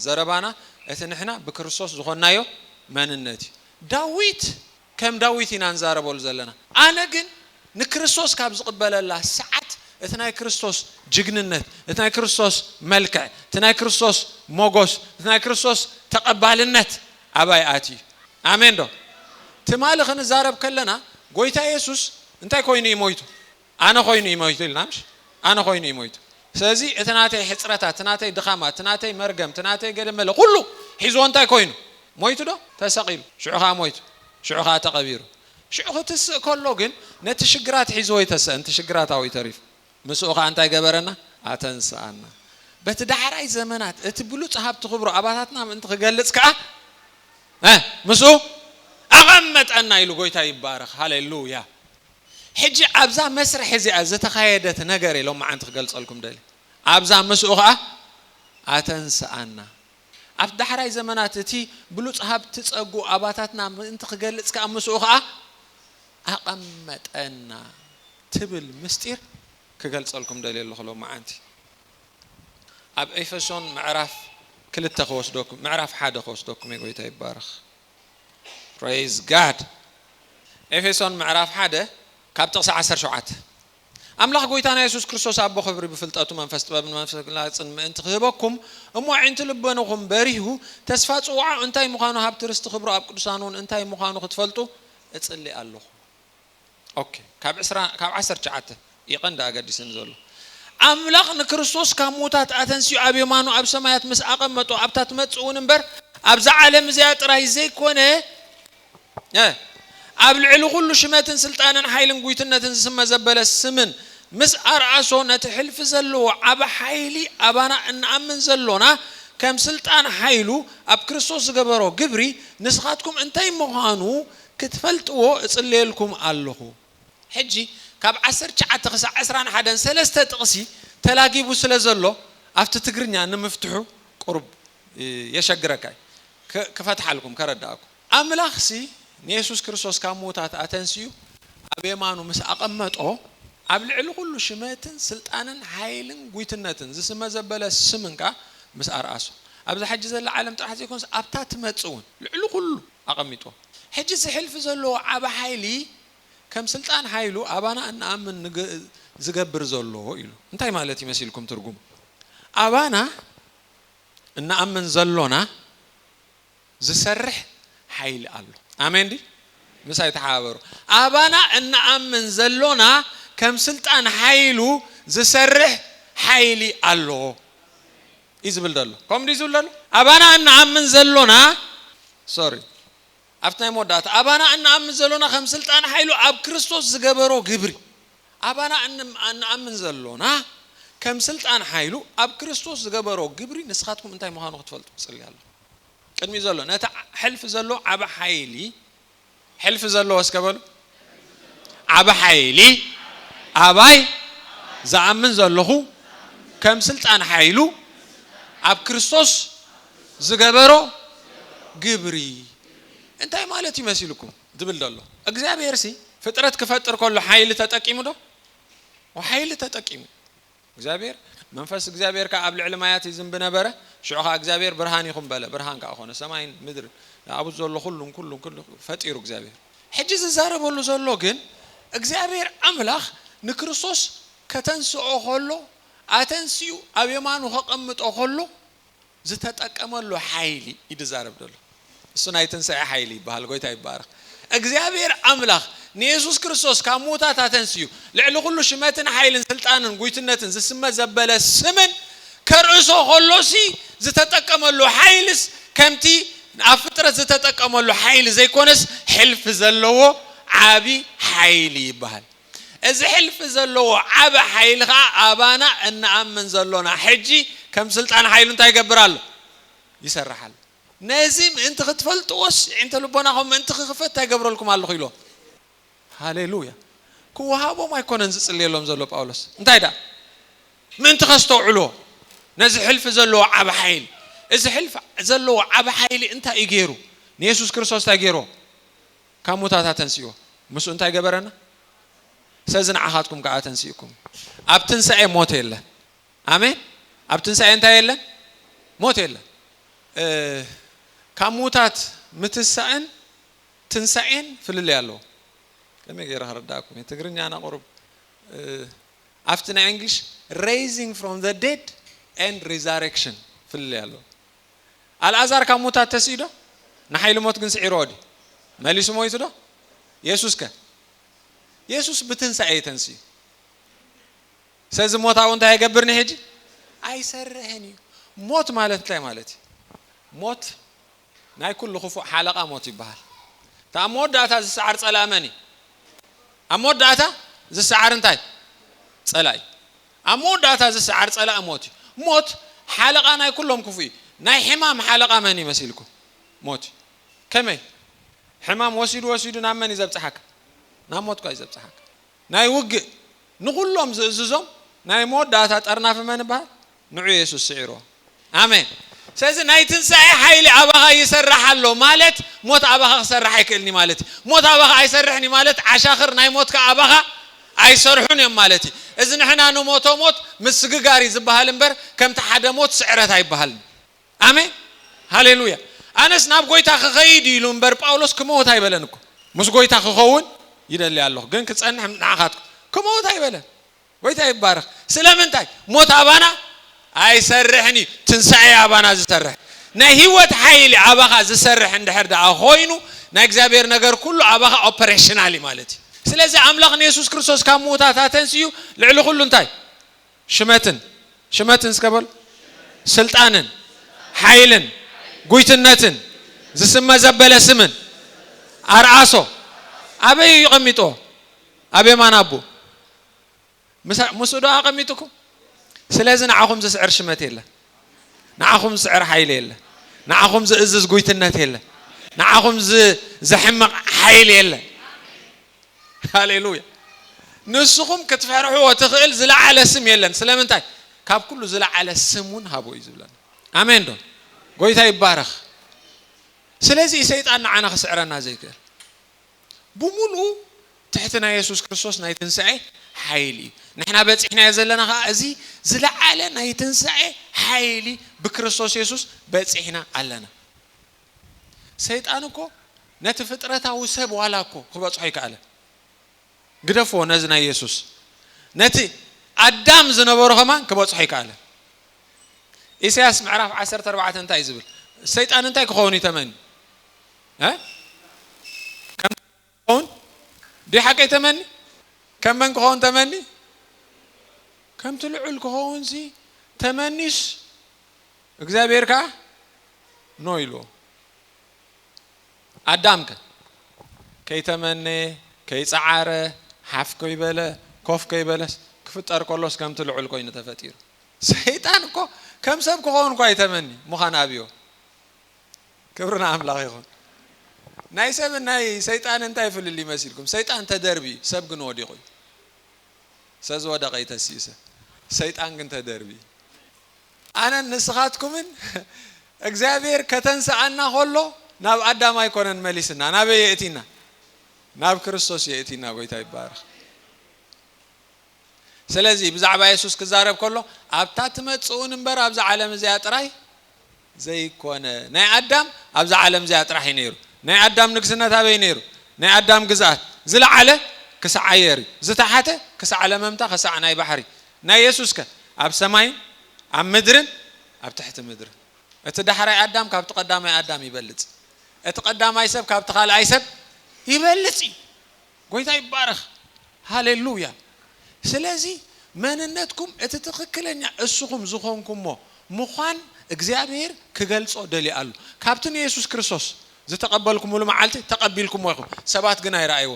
ዘረባና እቲ ንሕና ብክርስቶስ ዝኾናዮ መንነት ዳዊት ከም ዳዊት ኢና ንዛረበሉ ዘለና ኣነ ግን ንክርስቶስ ካብ ዝቕበለላ ሰዓት እቲ ናይ ክርስቶስ ጅግንነት እቲ ናይ ክርስቶስ መልክዕ እቲ ናይ ክርስቶስ ሞጎስ እቲ ናይ ክርስቶስ ተቐባልነት ኣባይ ኣቲ አሜን ዶ ትማል ክንዛረብ ከለና ጎይታ ኢየሱስ እንታይ ኮይኑ ይሞይቱ ኣነ ኮይኑ ይሞይቱ ኢልናምሽ ኣነ ኮይኑ ይሞይቱ ስለዚ እቲ ናተይ ሕፅረታት እቲ ናተይ ድኻማት እቲ ናተይ መርገም እቲ ናተይ ገለመለ ኩሉ ሒዞ እንታይ ኮይኑ ሞይቱ ዶ ተሰቂሉ ሽዑኻ ሞይቱ ሽዑኻ ተቐቢሩ ሽዑ ክትስእ ከሎ ግን ነቲ ሽግራት ሒዞ ይተስእ ነቲ ሽግራት ኣው ይተሪፍ ምስኡኻ እንታይ ገበረና ኣተንስኣና በቲ ዳሕራይ ዘመናት እቲ ብሉፅ ሃብቲ ክብሮ ኣባታትና ምእንቲ ክገልጽ ከዓ ምስኡ ኣቐመጠና ኢሉ ጎይታ ይባረኽ ሃሌሉያ ሕጂ ኣብዛ መስርሕ እዚኣ ዝተኻየደት ነገር ኢሎም ማዓንቲ ክገልጸልኩም ደሊ ኣብዛ ምስኡ ከዓ ኣተንስኣና ኣብ ዳሕራይ ዘመናት እቲ ብሉፅ ሃብቲ ፀጉ ኣባታትና ምእንቲ ክገልጽ ከዓ ምስኡ ከዓ ኣቐመጠና ትብል ምስጢር ክገልጸልኩም ደሊ ኣለኹ ማዓንቲ ኣብ ኤፌሶን ምዕራፍ 2 ክወስደኩም ምዕራፍ 1 ክወስደኩም ጎይታ ይባረኽ praise god ኤፌሶን ምዕራፍ 1 ካብ ጥቅስ 17 ኣምላኽ ጎይታና ኢየሱስ ክርስቶስ ኣቦ ክብሪ ብፍልጠቱ መንፈስ ጥበብን መንፈስ ግላጽን ምእንቲ ክህበኩም እሞዒንቲ ልበንኹም በሪሁ ተስፋ ጽዋዕ እንታይ ምዃኑ ሃብቲ ርስቲ ክብሩ ኣብ ቅዱሳኑን እንታይ ምዃኑ ክትፈልጡ እጽሊ ኣለኹ ኦኬ ካብ 19 ይቀንዳ አገዲስን ዘሎ ኣምላኽ ንክርስቶስ ካብ ሞታት ኣተንስዩ ኣብ የማኑ ኣብ ሰማያት ምስ ኣቐመጡ ኣብታት መጽኡን እምበር ኣብ ዓለም እዚኣ ጥራይ ዘይኮነ ኣብ ልዕሊ ኩሉ ሽመትን ስልጣንን ሓይልን ጉይትነትን ዝስመ ዘበለ ስምን ምስ ኣርኣሶ ነቲ ሕልፊ ዘለዎ ዓብ ሓይሊ ኣባና እንኣምን ዘሎና كم سلطان حيلو أب كريستوس جبرو جبري نسخاتكم أنتي مهانو كتفلتوا أصليلكم الله حجي كاب عسر شعات تقص عسران حدا سلسة تقصي تلاقي بوسلزلو أفت تقرني أنا مفتوح قرب يشجركاي كفتح لكم كرداكم أملاخسي يسوع كريستوس كاموتات أتنسيو أبي مانو مس أقمتو قبل علو كل شماتن سلطانن حيلن قويتنتن زي سما زبالة سمنكا مس أرأسو أبدا حجز العالم تحت يكون أبتات متسون علو كله أقمتو حجز حلف زلو عبا حيلي كم سلطان حيلو أبانا أن أمن زجبر زلو إلو انتي مالتي مسيلكم ترجم أبانا أن أمن زلونا زسرح حيل الله آمين دي مس يتحاوروا أبانا أن أمن زلونا كم سلطان حيلو زسرح حيلي الله إذا بلدلو كم دي زللو أبانا أن أمن زلونا sorry أفتح مودات أبانا أن أمن زلونا كم سلطان حيلو أب كريستوس زجبرو جبري أبانا أن أمن زلونا كم سلطان حيلو أب كريستوس زجبرو جبري نسخاتكم أنتي مهانو تفلتوا صلي الله كم يزلو نتا حلف زلو أب حيلي حلف زلو اسكبل أب حيلي أباي زعمن زلخو كم سلطان حيلو أب كريستوس زجبرو جبري أنت أي مالتي مسيلكم دبل الله أجزاء بيرسي فترة كفتر كله حيل تتأكيمه ده وحيل تتأكيمه أجزاء منفس أجزاء كعب العلمايات يزن بره شعها أجزاء برهان يخون بلا برهان كأخونا سماين مدر أبو زلخو كلهم فتير أجزاء حجز الزارب ولا زلوجن أجزاء أملاخ نكرسوس كتنسو أخلو أتنسيو أبي ما نخق أمت أخلو زتت أكمل له حيلي إذا زارب دلو السنة يتنسى حيلي بهالقوي تاي بارك أجزابير أملاخ نيسوس كريستوس كموتا تنسيو لعلو كل شماتن حيلن سلطانن قويتنتن زسمة زبالة السمن كرسو خلوسي زتت أكمل له حيلس كمتي أفترة زتت أكمل له حيل زي كونس حلف زلوا عابي حيلي بهال إذا حلف زلوا عاب حيلها أبانا أن أمن زلونا حجي كم سلطان حيلون تايقبرالو يسرحال نازم أنت خطفلت وش أنت لبناهم أنت خفت تايقبر لكم الله خيلو هاليلويا كوهابو ما يكون نزل اللي لهم زلوا باولس أنت هيدا من تخستو علو نازل حلف زلوا عاب حيل إذا حلف زلوا عاب حيل أنت إيجيرو نيسوس كريستوس تايقيرو كموتا تنسيو مسو أنت يقبرنا سازن عهاتكم قاعد تنسيكم أبتنسى موت إلا آمين أبتنسى أنت إلا موت إلا كموتات متسأن تنسأين في اللي يالله كم يجرى هرداكم يتقرني أنا قرب أفتنا English raising from the dead and resurrection في اللي يالله الأزار كموتات تسيده نحيل موت جنس عرادي ما ليش مويت ده يسوع كا يسوع بتنسى أي تنسي ساز موت عون ده يجبرني هجي أي سرهني موت مالت لا مالتي موت ناي كل خفوا حلقة موت يبهال تأمود داتا زي سعر سلامني أمود داتا زي سعر انتاي سلاي أمود داتا زي سعر سلام موت حلقة ناي كلهم كفي ناي حمام حلقة مني مسيلكم موت كمي حمام وسيد نامني زبط حك ناموت كاي زبط حك ناي وق نقول لهم ززم ناي موت داتا ترنا في من بها نعي يسوع سعره آمين سأز نايتن ساعة حيلي أبغى يسرح له مالت موت أبغى يسرح يكلني مالتي موت أبغى يسرحني مالت عشاخر ناي موت كأبغى يسرحوني مالتي إذا نحن نموت مسجاري زبهالنبر كم تحد موت سعرت هاي بهال آمين هاليلويا أنا سناب قويت أخ خيدي لنبر باولوس كموت هاي بلنكو مش قويت أخ خون يدلي الله جنك تسألني من عقاتكم كموت هاي بلن قويت هاي بارك سلام انتاي موت أبانا أي سرحني تنسعي أبانا زسرح نهيوت حيلي أباها زسرح عند حرد أخوينو نجزابير نجار كله أباها أوبريشنالي مالتي سلازي أملاق يسوع كريستوس كموتا تاتنسيو لعلو كله انتاي شماتن سكبل سلطانن حيلن قويتنتن زسمة زبالة سمن أرعاسو أبي يقميتو أبي ما نابو مسودو أقميتكم سلازن عاهم زسعر شماتيلا نعخم سعر حيل يلا نعخم زئزز قويتنات يلا نعخم زحمق حيل يلا هاليلويا نسخم كتفرحوا وتخيل زلع على سم يلا سلام انتاي كاب كله زلع على السمون هابو يزبلنا امين دون قويتا يبارخ سلازي سيطان معنا خسعرنا زي كده بمولو تحتنا يسوع كريستوس ناي تنسعي حيلي نحن بصحنا يزلنا ازي زلع على ناي تنسعي حيلي بكريستوس يسوع بصحنا علنا سيطانكو نتفطرتاو سب والاكو كبصحي كاله غدفو نزنا يسوع نتي ادم زنبرو كمان كبصحي كاله إسياس معرف 14 انتاي زبل الشيطان انتاي كخوني تمني ها كم كون دي حق تمني كم من كون تمني كم طلعوا الكون زي تمنيش እግዚአብሔር ካ ኖይሎ አዳምከ ከይተመነ ከይጻዓረ ሓፍኮ ይበለ ኮፍኮ ይበለስ ክፍጠር ኮሎስ ከም ትልዑል ኮይኑ ተፈጢሩ ሰይጣን እኮ ከም ሰብ ክሆን እንኳ ይተመኒ ሙኻን አብዮ ክብርና አምላኽ ይኹን ናይ ሰብ ናይ ሰይጣን እንታይ ፍልል ይመስልኩም ሰይጣን ተደርቢ ሰብ ግን ወዲቁ ሰዝ ወደቀ ይተሲሰ ሰይጣን ግን ተደርቢ አነ ንስኻትኩምን እግዚአብሔር ከተንሳአና ሆሎ ናብ አዳም አይኮነን መሊስና ናብ የእቲና ናብ ክርስቶስ የእቲና ጎይታ ይባረክ ስለዚህ ብዛዕባ ኢየሱስ ክዛረብ ከሎ አብታ ትመጽኡን እንበር አብዛ ዓለም እዚያ ጥራይ ዘይኮነ ናይ አዳም አብዛ ዓለም እዚያ ጥራይ ነይሩ ናይ አዳም ንግስነት አበይ ነይሩ ናይ አዳም ግዛት ዝለዓለ ክሳዓየሪ ዝተሓተ ክሳዓለ መምታ ክሳዕ ናይ ባሕሪ ናይ ኢየሱስ ከ አብ ሰማይ አብ ምድርን አብ ትሕቲ ምድር እቲ ዳሕራይ አዳም ካብ ተቀዳማይ አዳም ይበልጽ እቲ ቀዳማይ ሰብ ካብ ተኻልአይ ሰብ ይበልጽ ጎይታ ይባረክ ሃሌሉያ ስለዚህ መንነትኩም እቲ ትክክለኛ እስኹም ዝኾንኩሞ ምዃን እግዚአብሔር ክገልጾ ደሊ አሉ ካብትን ኢየሱስ ክርስቶስ ዝተቀበልኩም ሙሉ መዓልቲ ተቀቢልኩም ወይኹም ሰባት ግን አይራእይዎ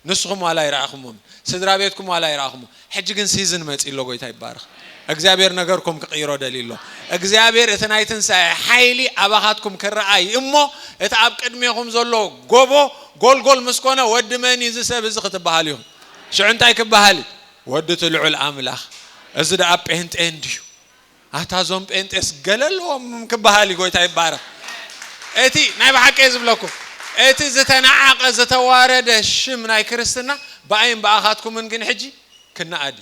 ንስኹም ዋላ አይራእኹም ስድራ ቤትኩም ዋላ አይራእኹም ሕጂ ግን ሲዝን መጽኢሎ ጎይታ ይባረክ እግዚአብሔር ነገርኩም ክቅይሮ ደሊሎ እግዚአብሔር እቲ ናይ ትንሳኤ ሓይሊ አባኻትኩም ክረአይ እሞ እቲ ኣብ ቅድሜኹም ዘሎ ጎቦ ጎልጎል ምስኮነ ወዲ መን እዚ ሰብ እዚ ክትበሃል ይኹም ሽዑ እንታይ ክበሃል ወዲ ትልዑል አምላኽ እዚ ዳ ጴንጤ እንድዩ አታዞም ጴንጤስ ገለሎም ክበሃል ጎይታ ይባረክ እቲ ናይ ባሕቀ ዝብለኩም እቲ ዝተናዓቀ ዝተዋረደ ሽም ናይ ክርስትና በአይን በአኻትኩምን ግን ሕጂ ክናአዲ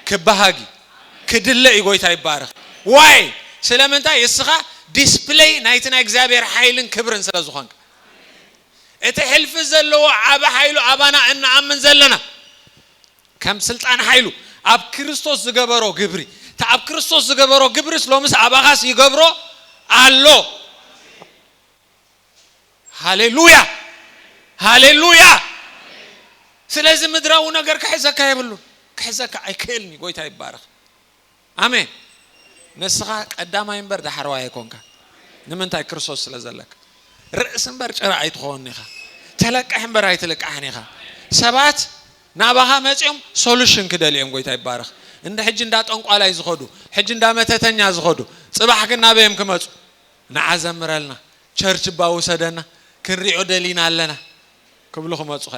ክበሃጊ ክድለይ ጎይታ ይባረክ ዋይ ስለምንታይ እስኻ ዲስፕሌይ ናይቲ ናይ እግዚአብሔር ሓይልን ክብርን ስለዝኾንክ እቲ ሕልፍ ዘለዎ ዓበ ሓይሉ አባና እንአምን ዘለና ከም ስልጣን ሓይሉ ኣብ ክርስቶስ ዝገበሮ ግብሪ ታብ ክርስቶስ ዝገበሮ ግብሪ ስለምስ አባኻስ ይገብሮ አሎ ሃሌሉያ ሃሌሉያ ስለዚህ ምድራው ነገር ከሕዘካ ይብሉ ከሕዘካ አይከልኒ ጎይታ ይባረክ አሜን ነስኻ ቀዳማይ እንበር ዳሕራዋይ አይኮንካ ንምንታይ ክርስቶስ ስለዘለክ ርእስ እንበር ጭራ አይትኾንኒኻ ተለቃሕ እንበር አይትለቃሕኒኻ ሰባት ናባኻ መጽኦም ሶሉሽን ክደልዮም ጎይታ ይባረክ እንደ ሕጂ እንዳ ጠንቋላይ ዝኸዱ ሕጂ እንዳ መተተኛ ዝኸዱ ጽባሕ ግን ናበዮም ክመጹ ንዓዘምረልና ቸርች ባውሰደና ክንሪኦ ደሊና ኣለና ክብሉ ክመጹ ኸ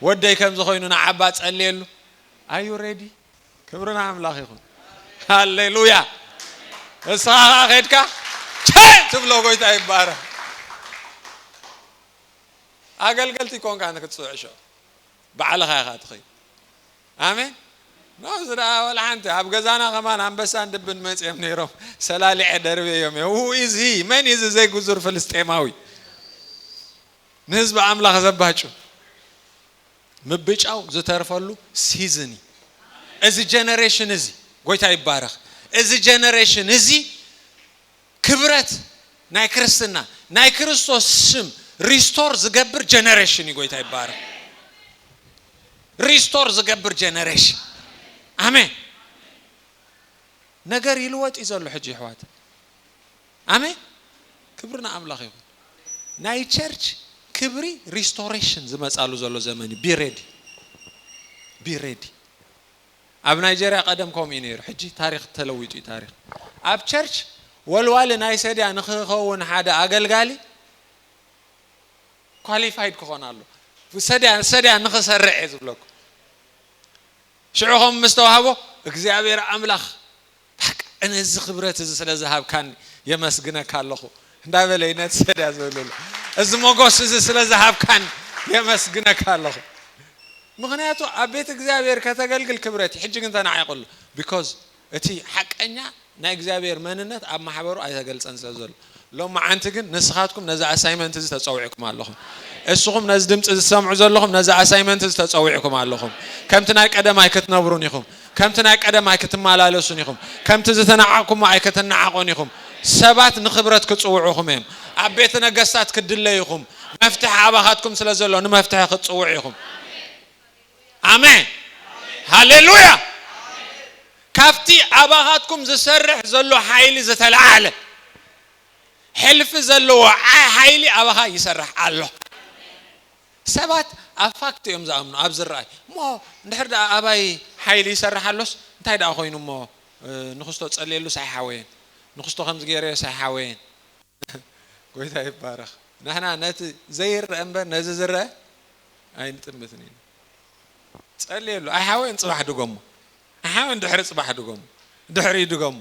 ወደይ ከም ዝኾይኑ ንዓባ ጸልየሉ አዩ ሬዲ ክብርና አምላኽ ይኹን ሃሌሉያ እስኻ ኸድካ ትብሎ ጎይታ ይባረክ አገልገልቲ ኮንካ አንተ ክትጽውዕሾ بعلها يا خاطخي آمين نوزر ولا أنت أب جزانا كمان أم بس عند بن مسيم نيرو سلالي عدربي يومي هو is he من is زي جزر فلسطيناوي نسبة عملا خزباتشو مبيج أو زترفلو سيزني as a generation is قويت هاي بارخ as a generation is كبرت ناي كريستنا ناي كريستوس سم restore زجبر generation قويت هاي بارخ restore زجبر generation آمين نجار يلوت إذا الله حجي حوات آمين كبرنا أملاخ يقول ناي church كبري restoration زي ما سألوا زلوا زماني be ready أب نيجيريا قدم كوم ينير حجي تاريخ تلويتي تاريخ أب church ወልዋል ናይ ሰድያ ንኽኸውን ሓደ ኣገልጋሊ ኳሊፋይድ ክኾናሉ ሰድያ ንኽሰርዕ ዝብለኩ ሽዑኹም ምስተዋሃቦ እግዚአብሔር አምላኽ እነዚህ ክብረት እዚ ስለ ዝሃብካን የመስግነካ ኣለኹ እንዳበለይነት ሰድያ ዘብለሉ እዚ ሞጎስ እዚ ስለ ዝሃብካን የመስግነካ ኣለኹ ምክንያቱ ኣብ ቤት እግዚአብሔር ከተገልግል ክብረት ሕጂ ግን ተናዓይቀሉ because እቲ ሓቀኛ ናይ እግዚአብሔር መንነት ኣብ ማሕበሩ ኣይተገልጸን ስለዘሎ ሎማ ዓንቲ ግን ንስኻትኩም ነዛ ኣሳይመንት እዚ ተጸውዒኩም ኣለኹም እስኹም ነዚ ድምጽ ዝሰምዑ ዘለኹም ነዛ ኣሳይመንት እዚ ተጸውዒኩም ኣለኹም ከምቲ ናይ ቀደማይ ክትነብሩን ኢኹም ከምቲ ናይ ቀደማይ ክትመላለሱን ኢኹም ከምቲ ዝተናዓቅኩም ኣይከተናዓቆን ኢኹም ሰባት ንኽብረት ክጽውዑኹም እዮም ኣብ ቤተ ነገስታት ክድለይኹም መፍትሕ ኣባኻትኩም ስለዘሎ ንመፍትሕ ክትጽውዑ ኢኹም አሜን ሃሌሉያ ካፍቲ ኣባኻትኩም ዝሰርሕ ዘሎ ሓይሊ ዝተለዓለ ሕልፍ ዘለዎ ሓይሊ ኣባኻ ይሰርሕ ኣሎ ሰባት ኣፋክት እዮም ዝኣምኑ ኣብ ዝረኣይ ሞ እንድሕር ዳ ኣባይ ሓይሊ ይሰርሕ ኣሎስ እንታይ ዳ ኮይኑ ሞ ንኽስቶ ጸልየሉ ሳይሓወየን ንኽስቶ ከምዚ ገይረ ሳይሓወየን ጎይታ ይባረኽ ንሕና ነቲ ዘይርአ እምበር ነዚ ዝርአ ኣይንጥምትን ኢና ጸልየሉ ኣይሓወየን ጽባሕ ድጎሞ ኣይሓወየን ድሕሪ ጽባሕ ድጎሞ ድሕሪ ድጎሞ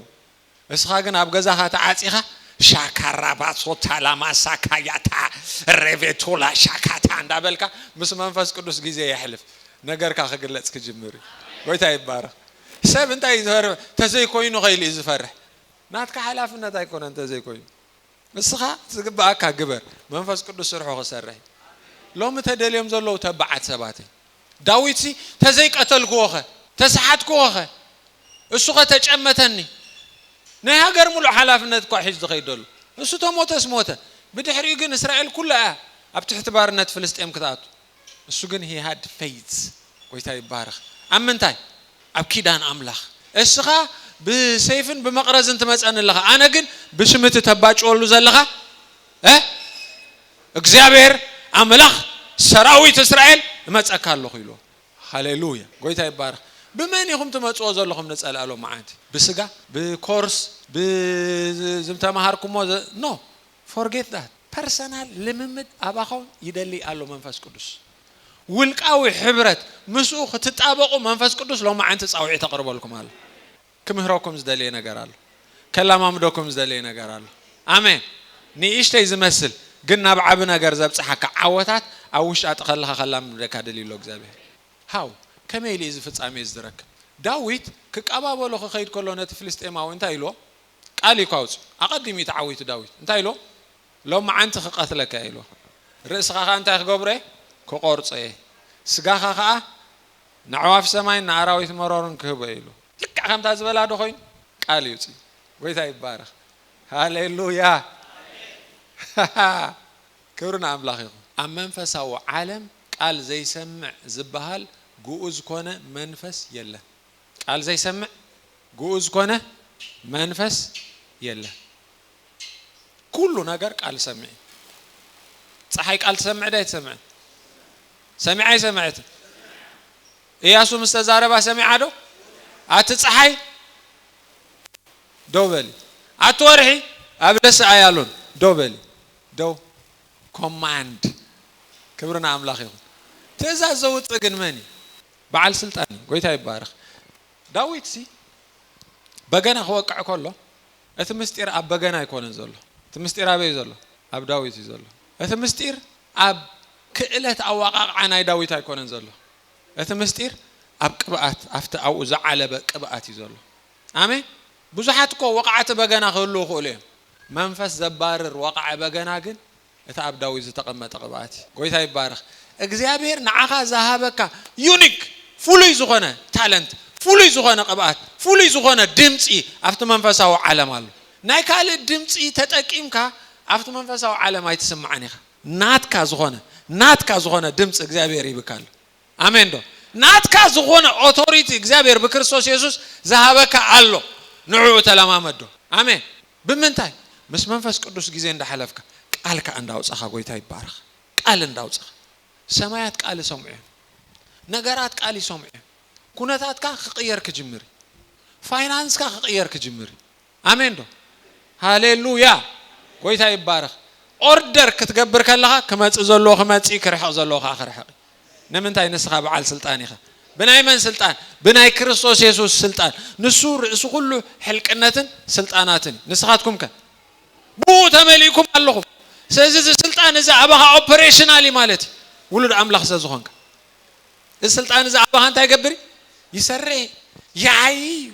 እስኻ ግን ኣብ ገዛኻ ተዓጺኻ ሻካራ ባሶታ ላማሳካያታ ረቤቶላ ሻካታ እንዳበልካ ምስ መንፈስ ቅዱስ ጊዜ ይሕልፍ ነገርካ ክግለጽ ክጅምር ጎይታ ይባረኽ ሰብ እንታይ ዝፈርሕ ተዘይ ኮይኑ ኸይሊ ዝፈርሕ ናትካ ሓላፍነት ኣይኮነን እንተዘይ ኮይኑ እስኻ ዝግባእካ ግበር መንፈስ ቅዱስ ስርሑ ክሰርሕ ሎሚ ተደልዮም ዘለዉ ተባዓት ሰባት ዳዊት ተዘይ ቀተልክዎ ኸ ተሰሓትክዎ ኸ እሱ ኸ ተጨመተኒ ናይ ሃገር ሙሉ ሓላፍነት እኮ ሒዙ ዝኸይደሉ እሱ ተሞተስ ሞተ ብድሕሪኡ ግን እስራኤል ኩላ ኣብ ትሕቲ ባርነት ፍልስጤም ክትኣቱ እሱ ግን he had faith ጎይታ ይባረኽ ኣብ ምንታይ ኣብ ኪዳን ኣምላኽ እስኻ ብሰይፍን ብመቕረዝን ትመፀን ኣለኻ ኣነ ግን ብሽምቲ ተባጭወሉ ዘለኻ እግዚአብሔር ኣምላኽ ሰራዊት እስራኤል እመፀካ ኣለኹ ኢሉ ሃሌሉያ ጎይታ ይባረኽ بمن يخم تمتصوا زلهم نسأل على معاد بسجا بكورس بزمتمهاركم no forget that personal لممد أباهم يدلي على منفس قدس والقوي حبرت مسوخ تتابعوا منفس قدس لو ما أنت تساوي تقرب لكم هلا كم هراكم زدلي نجارال كلام أمدكم زدلي نجارال آمين نيش تيز مثل قلنا بعبنا جرزب صحك عوتات أوش أتخلها خلام ركادلي لوك زبه how كم يليز في تعميز درك داويت كأبا بلو خير كلنا تفلسطين ما وانت إلو قال يكوز أقدم يتعويت داويت انت إلو لو ما أنت قتلك إلو رأس خا أنت خبره كقرص إيه سجا خا نعواف سماين نعراويت مرارن كهبه إلو لك عم تزبل هذا خوين قال يوتي ويتاي بارخ هاليلويا كورنا أملاخي أمن فسوا عالم قال زي سمع زبهال جوز كونه منفس يلا قال زي سمع جوز كونه منفس يلا كله نجار قال سمع صحيح قال سمع ده يسمع سمع سمعت إياسو مستزاربا سمع عدو أتصحي دوبلي أتورحي أبلس عيالون دوبلي دو command كبرنا أملاخي تزازو تجن مني بعل سلطان قويت هاي بارخ داويت سي بجنا هو قع كله أتمستير أب بجنا يكون زله تمستير أبي زله أب داويت زله أتمستير أب كإلة أواقع عنا داويت يكون زله أتمستير أب قبعات أفت أو زعل بقبعات زله آمين بزحتكو وقعت بجنا خلوه خليه منفس زبار وقع بجنا جن أتعب داويت تقمت قبعات قويت هاي بارخ እግዚአብሔር ንዓኻ ዘሃበካ ዩኒክ ፍሉይ ዝኾነ ታለንት ፍሉይ ዝኾነ ቅብኣት ፍሉይ ዝኾነ ድምፂ ኣብቲ መንፈሳዊ ዓለም ኣሎ ናይ ካልእ ድምፂ ተጠቂምካ ኣብቲ መንፈሳዊ ዓለም ኣይትስማዕን ኢኻ ናትካ ዝኾነ ድምፂ እግዚአብሔር ይብካል ኣሜን ዶ ናትካ ዝኾነ ኦቶሪቲ እግዚአብሔር ብክርስቶስ ኢየሱስ ዘሃበካ ኣሎ ንዕኡ ተለማመዶ ኣሜን ብምንታይ ምስ መንፈስ ቅዱስ ጊዜ እንዳሐለፍካ ቃልካ እንዳውፅኻ ጎይታ ይባረኽ ቃል እንዳውፅኻ سمايات قال سمعه نجارات قال سمعه كونتات كا خير كجمري فاينانس كا خير كجمري امين دو هاليلويا قويتا يبارخ اوردر كتقبر كلها كما تزلو خمصي كرحق زلو اخرحق نمنتاي نسخه بعل سلطانيخه بناي من سلطان بناي كريستوس يسوع سلطان نسور اسو كله حلقنتن سلطاناتن نسخاتكم كان بو تمليكم اللهم سيز السلطان اذا ابها اوبريشنالي مالتي ولد املاح ززخونك السلطان اذا ابها انت يقبري يسري ياي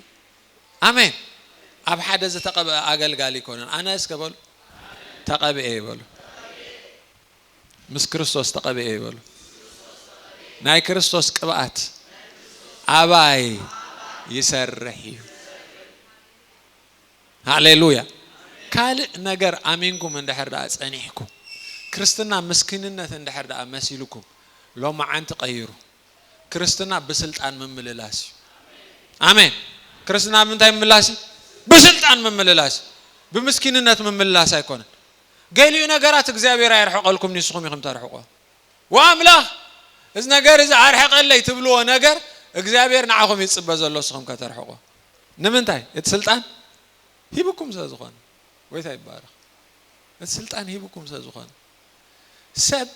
امين اب حدا ز تقب اغلغال يكون انا اسكبل تقبئ يبلو مس كريستوس تقبئ يبلو ناي كريستوس قبات اباي يسرحي هاليلويا قال نجر امينكم اندحر دا صنيحكم كريستنا مسكينነት اندحر دا مسيلكم لو ما انت قيروا كريستنا بسلطان ممللاس امين كريستنا من تاي ممللاس بسلطان ممللاس بمسكينነት ممللاس አይኮን قالوا نجرات እግዚአብሔር አይርحقلكم ንስኹም ይኹም ተርحقوا ወአምላክ እዚ ነገር እዚ አርحقለይ ትብሎ ነገር እግዚአብሔር ንዓኹም ይጽበ ዘሎ ንስኹም ከተርحقوا ንምንታይ እቲ ስልጣን ሂብኩም ስለዝኾነ ወይታ ይባረክ እቲ ስልጣን ሂብኩም ስለዝኾነ ሰብ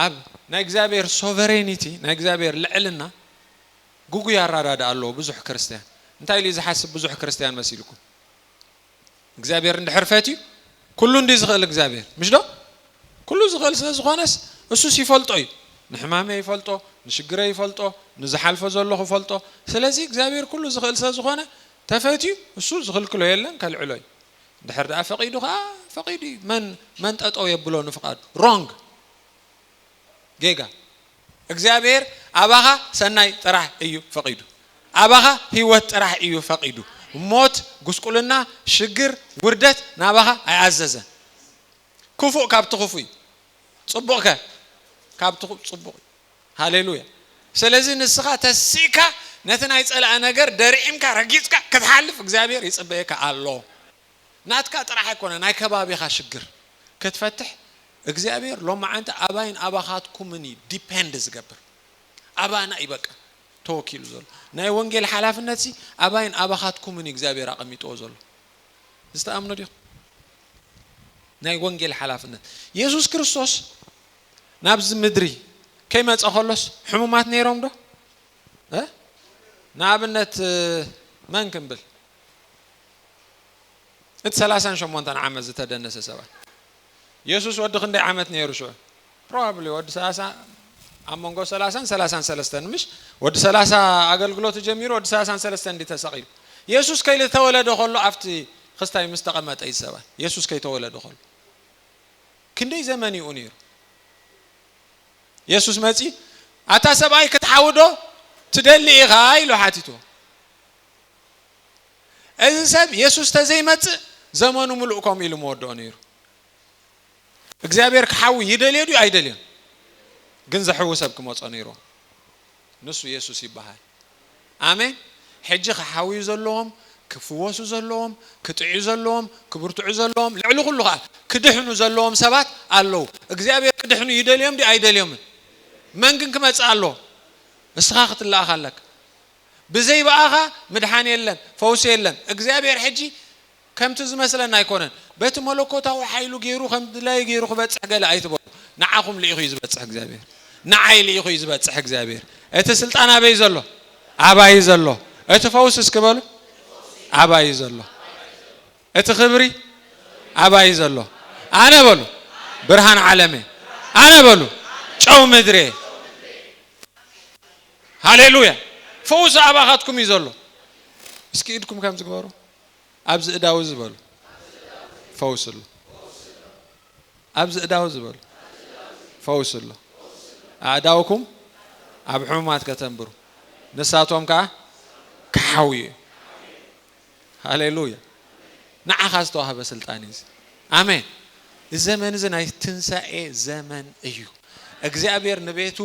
አብ ናይ እግዚአብሔር ሶቨሬኒቲ ናይ እግዚአብሔር ልዕልና ጉጉ ያራዳዳ አለው ብዙሕ ክርስቲያን እንታይ ሊ ዝሓስብ ብዙሕ ክርስቲያን መስይልኩም እግዚአብሔር እንድሕርፈትዩ ኩሉ እንዲዝኽእል እግዚአብሔር ምሽዶ ኩሉ ዝኽእል ስለዝኾነስ እሱ ሲፈልጦ እዩ ንሕማመ ይፈልጦ ንሽግረ ይፈልጦ ንዝሓልፈ ዘለኹ ይፈልጦ ስለዚህ እግዚአብሔር ኩሉ ዝኽእል ስለዝኾነ ተፈትዩ እሱ ዝኽልክሎ የለን ከልዕሎ እዩ ድሕር ዳ ፈቂዱ ፈቂዱ መን ጠጦ የብሎ ንፍቃዱ ሮንግ ጌጋ እግዚአብሔር አባኻ ሰናይ ጥራሕ እዩ ፈቂዱ አባኻ ህይወት ጥራሕ እዩ ፈቂዱ ሞት ጉስቁልና ሽግር ውርደት ናባኻ አያዘዘ ክፉእ ካብቲ ክፉእ ጽቡቕከ ካብቲ ጽቡቕ ሃሌሉያ ስለዚህ ንስኻ ተሲካ ነተናይ ጸላእ ነገር ደሪምካ ረጊጽካ ክትሓልፍ እግዚአብሔር ይጽበየካ አሎ ናትካ ጥራሕ አይኮነ ናይ ከባቢኻ ሽግር ክትፈትሕ እግዚአብሔር ሎማ አንተ አባይን አባኻትኩምኒ ዲፔንድ ዝገብር አባና ይበቃ ተወኪሉ ዘሎ ናይ ወንጌል ሓላፍነት ሲ አባይን አባኻትኩምኒ እግዚአብሔር አቀሚጦ ዘሎ ዝተአምኑ ዲኹ ናይ ወንጌል ሓላፍነት ኢየሱስ ክርስቶስ ናብዝ ምድሪ ከይመጸ ኸሎስ ሕሙማት ነይሮም ዶ ናብነት ማን ክንብል እቲ 38 ዓመት ዝተደነሰ ሰባት ኢየሱስ ወዲ ክንደይ ዓመት ነይሩ ሹ probably ወዲ 30 አሞንጎ 33 ምሽ ወዲ 30 አገልግሎት ጀሚሮ ወዲ 33 እንዲ ተሰቂሉ ኢየሱስ ከይለ ተወለደ ኸሎ አፍቲ ክስታይ ምስተቀመጠ ይሰባ ኢየሱስ ከይ ተወለደ ኸሎ ክንደይ ዘመን እዩ ነይሩ ኢየሱስ መጺ አታ ሰባይ ከተሐውዶ ትደሊ ኢኻ ኢሉ ሓቲቶ እዚ ሰብ ኢየሱስ ተዘይመጽ ዘመኑ ሙሉእኮም ኢሉ ሞወዶ ነይሩ እግዚአብሔር ከሐው ይደልየዱ አይደልየም ግን ዘሕው ሰብ ክመጾ ነይሩ ንሱ ኢየሱስ ይባሃል አሜን ሕጂ ከሐው ዘለዎም ክፍወሱ ዘለዎም ክጥዑ ዘለዎም ክብርትዑ ዘለዎም ልዕሉ ኩሉ ኸ ክድሕኑ ዘለዎም ሰባት አለው እግዚአብሔር ክድሕኑ ይደልየም ዲ አይደልየም من كن كما تسأله استخاخت الله خلك بزي بآخا مدحان يلن فوس يلن اجزابير حجي كم تز مثلا يكونن بيت ملكوته وحيلو غيرو خم لا يغيرو خبصح قال ايتبو نعاكم لي يخيز بصح اجزابير نعاي لي يخيز بصح اجزابير ات سلطان ابي زلو اباي زلو ات فوس اسكبل اباي زلو ات خبري اباي زلو انا بلو برهان عالمي انا بلو ጨው ምድሬ ሃሌሉያ ፈውስ አባኻትኩም ይዘሎ እስኪ እድኩም ከም ዝግበሩ አብዝ እዳው ዝበሉ ፈውስሉ አብዝ እዳው ዝበሉ ፈውስሉ አዳውኩም አብሑማት ከተንብሩ ንሳቶም ከሐዊ ሃሌሉያ ንዓኻስ ተዋህበ ስልጣን ይዝ አሜን الزمن زناي تنساء زمن ايو እግዚአብሔር ንቤቱ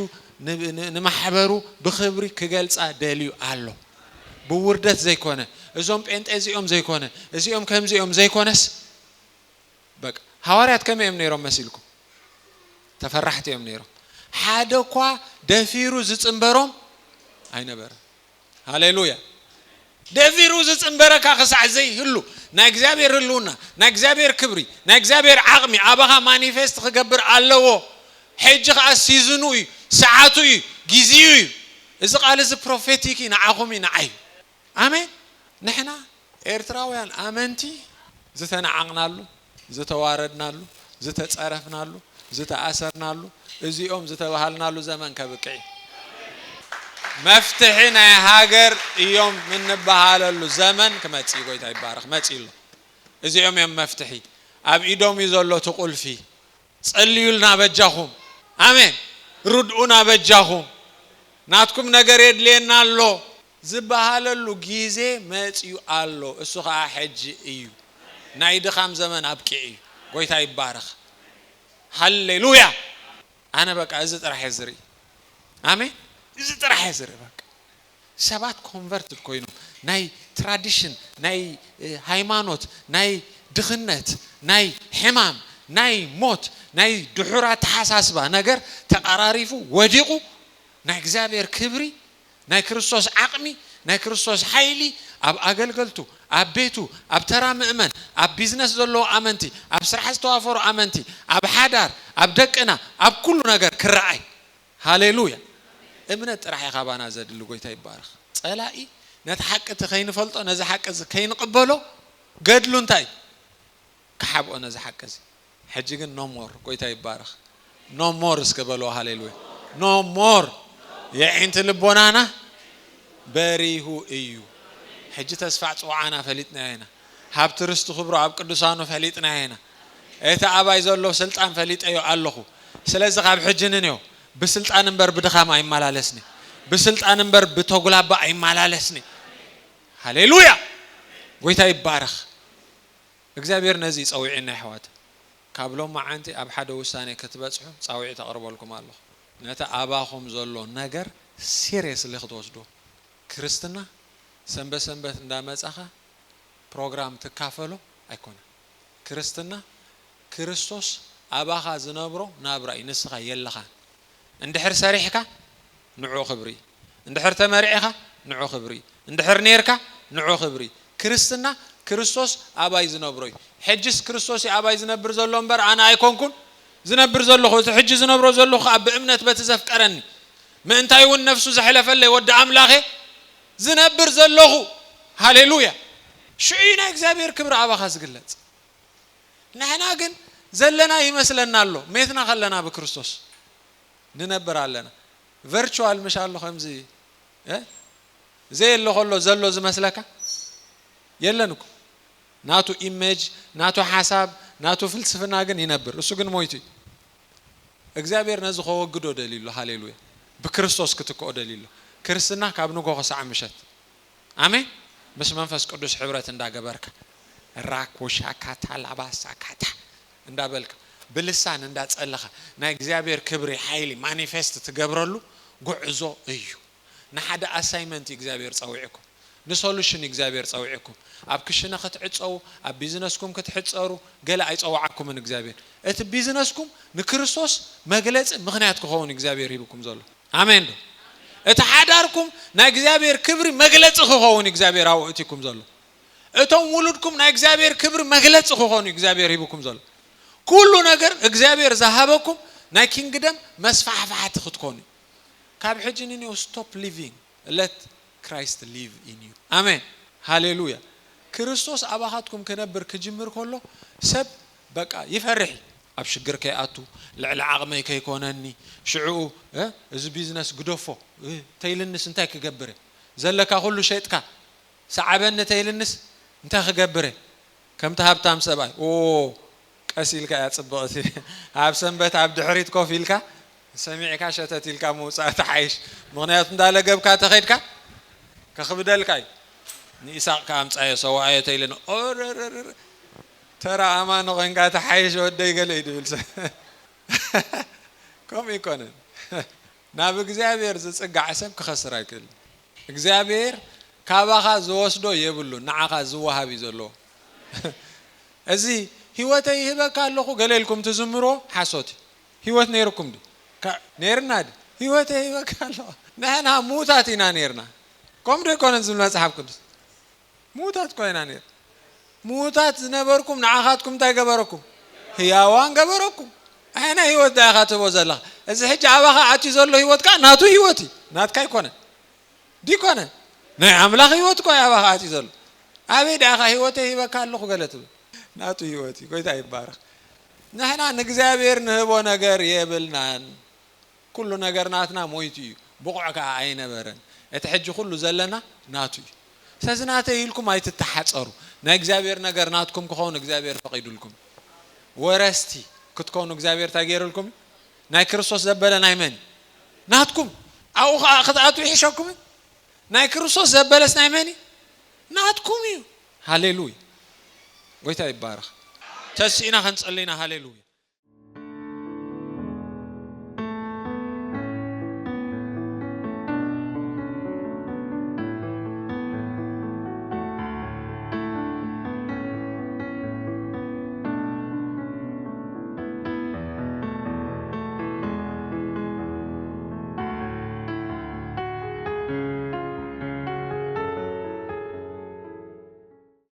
ንማሕበሩ በኽብሪ ክገልጻ ደልዩ አሎ በውርደት ዘይኮነ እዞም ጴንጤዚኦም ዘይኮነ እዚኦም ከምዚኦም ዘይኮነስ በቃ ሐዋርያት ከመም ነይሮም መስልኩም ተፈራሕቲኦም ነይሮም ሓደኳ ደፊሩ ዝጽንበሮም አይነበረ ሃሌሉያ ደፊሩ ዝጽንበረካ ክሳዕ ዘይህሉ نا إخبار اللونا نا إخبار كبري نا إخبار عقمي أبغى مانيفست خبر الله حج أسيزنوي ساعتوي جزيوي إذا قال إذا بروفيتيكي نعقمي نعيب آمين نحنا إرتراويان آمنتي زتنا عقنالو زتواردنالو زتصرفنالو زتأثرنالو إذا يوم زتوهلنالو زمان كبكي مفتحنا هاجر يوم من بحالو زمن كما تيجي تايبارخ ما تيلو إذا يوم مفتحي أب إيدهم يزولو تقول فيه صليولنا بجاهم آمين ردونا بجاهم ناتكم نجريد لنا الله زبحالو جيزة ما تيو الله السخاء حج إيو نايد خام زمن أبكي إيو قوي تايبارخ هاللويا أنا بك عزت راح يزري آمين إذا ترى حزر بق سبات converted كوينو ناي tradition ناي هايمانوت ناي دخنت ناي حمام ناي موت ناي دحورات حساسبة نجر تقراريفو وجيقو ناي إخبار كبري ناي كريستوس عقمي ناي كريستوس حيلي أب أقلقلتو أب بيتو أب ترى مؤمن أب بيزنس زلو أمنتي أب سرحز توافر أمنتي أب حدار أب دقنا أب كل نجر كرعي هاليلويا ابنت راح يخابانا زاد اللي قوي تايبارخ صلاقي نتحق تخين فلطو نزا حق كاين قبلو قدلون تاي كحبو نزا حق زي حجيغن نو مور قوي تايبارخ نو مور اسكبلو هاليلويا نو مور يا انت لبونانا بريهو ايو حجي تسفع صوعانا فليتنا هنا هاب ترستو خبرو اب قدسانو فليتنا هنا ايتا اباي زلو سلطان فليت ايو اللهو سلازي خاب حجننيو بسلطان انبر بدخام اي مالالسني بسلطان انبر بتوغلابا اي مالالسني هاليلويا ويتا يبارخ እግዚአብሔር ነዚህ ጻውዒና ይحوات ካብሎም ማዓንቲ ኣብ ሓደ ውሳኔ ክትበጽሑ ጻውዒ ተقرب لكم አለሁ ነታ አባኹም ዘሎ ነገር ሲሪየስሊ ክትወስዱ ክርስትና ሰንበት እንዳመጻኻ ፕሮግራም ተካፈሉ አይኮነ ክርስትና ክርስቶስ አባኻ ዝነብሮ ናብራይ ንስኻ የለኻ اندحر سريحك نعو خبري اندحر تمريعك نعو خبري اندحر نيرك نعو خبري كريستنا كريستوس اباي زنبروي حجس كريستوس اباي زنبر زلو امبر انا ايكونكن زنبر زلو حج زنبرو زلو اب امنت بتزفقرني ما انتي والنفس زحلفله ود املاخي زنبر زلو هاليلويا شعينا እግዚአብሔር ክብር አባኻ ዝግለጽ نحنا ግን ዘለና ይመስለናል ሜትና خلنا بكريستوس ننبر علينا virtual مش الله خمزي زي اللي خلو زلو زي مسلكة يلنكو ناتو image ناتو حساب ناتو فلسفة ناقن ينبر السوقن مويتي እግዚአብሔር نزخ وقدو دليلو هاليلويا بكريستوس كتكو دليلو كريستنا كابنو كو خسع مشت آمين بس منفس قدوس حبرة اندا قبرك راك وشاكاتا لاباساكاتا اندا بلك بلسان اندا تصلخه نا እግዚአብሔር ክብሪ ኃይሊ ማኒፌስት ተገብረሉ ጉዕዞ እዩ ንሓደ አሳይመንት እግዚአብሔር ጻውዒኩም ንሶሉሽን እግዚአብሔር ጻውዒኩም ኣብ ክሽነ ክትዕጸው ኣብ ቢዝነስኩም ክትሕጸሩ ገለ ኣይጻውዓኩምን እግዚአብሔር እቲ ቢዝነስኩም ንክርስቶስ መግለጽ ምኽንያት ክኸውን እግዚአብሔር ይብኩም ዘሎ አሜን እቲ ሓዳርኩም ና እግዚአብሔር ክብሪ መግለጽ ክኸውን እግዚአብሔር አውእቲኩም ዘሎ እቶም ውሉድኩም ና እግዚአብሔር ክብሪ መግለጽ ክኸውን እግዚአብሔር ይብኩም ዘሎ كل نجر إخبار ذهبكم نا kingdom مسفعفعت خدكوني كاب حجني stop living let Christ live in you آمين هاليلويا كريستوس أباحتكم كنبر كجمر كله سب بقى يفرح أبشجر كياتو العقمة كيكونني شعو إذا بيزنس قدوفو تيلنس انت كجبره زلك كله شيء كا سعبنا تيلنس انت كجبره كم تهبتام سباي أسيلك أتصبغتي عب سنبت عبد حريت كوفيلك سميعك شتتيلك موسى تعيش مغنيات ندالة جبك تخيلك كخبدالك نيساق كام صايا سواعي تيلن ترى أمان غنقا تعيش ودي قليد بلس كم يكونن نابك እግዚአብሔር ዝጽጋ ዓሰብ ክኸስራ ይክእል እግዚአብሔር ካባኻ ዝወስዶ የብሉ ንዓኻ ዝወሃብ ዘሎ እዚ ህይወተይ ይበካለኹ ገለልኩም ትዝምሮ ሓሶት ህይወት ነይርኩም ዲ ነይርና ዲ ህይወተይ ይበካለኹ ንሕና ሙታት ኢና ነይርና ከም ደኮነን ዝብል መጽሓፍ ቅዱስ ሙታት ኮይና ነይር موتات زنبركم نعاخاتكم تاي جبركم هياوان جبركم أنا هيوت دا خاتو بوزلا إذا حج عباها عتي زلوا هيوت كان ناتو هيوتي نات كاي كونه دي كونه نعم لا هيوت كوي عباها عتي زلوا أبي دا هيوتي هيبا كان لخو قالتو ناتو هيوتي كوي تاي بارك نحنا نجزابير نهبو نجار يبلنا كل نجار ناتنا مويتي بقعك عين برن اتحج كله زلنا ناتو سازناته يلكم هاي تتحصروا نجزابير نجار ناتكم كخون نجزابير فقيدوا لكم ورستي كتكونوا እግዚአብሔር ታገየሩልኩም ናይ ክርስቶስ ዘበለ ናይ መን ናትኩም አው ኸጣቱ ይሽኩም ናይ ክርስቶስ ዘበለስ ናይ መን ናትኩም ሃሌሉያ ጎይታ ይባረክ ተስኢና ኸንጸልይና ሃሌሉያ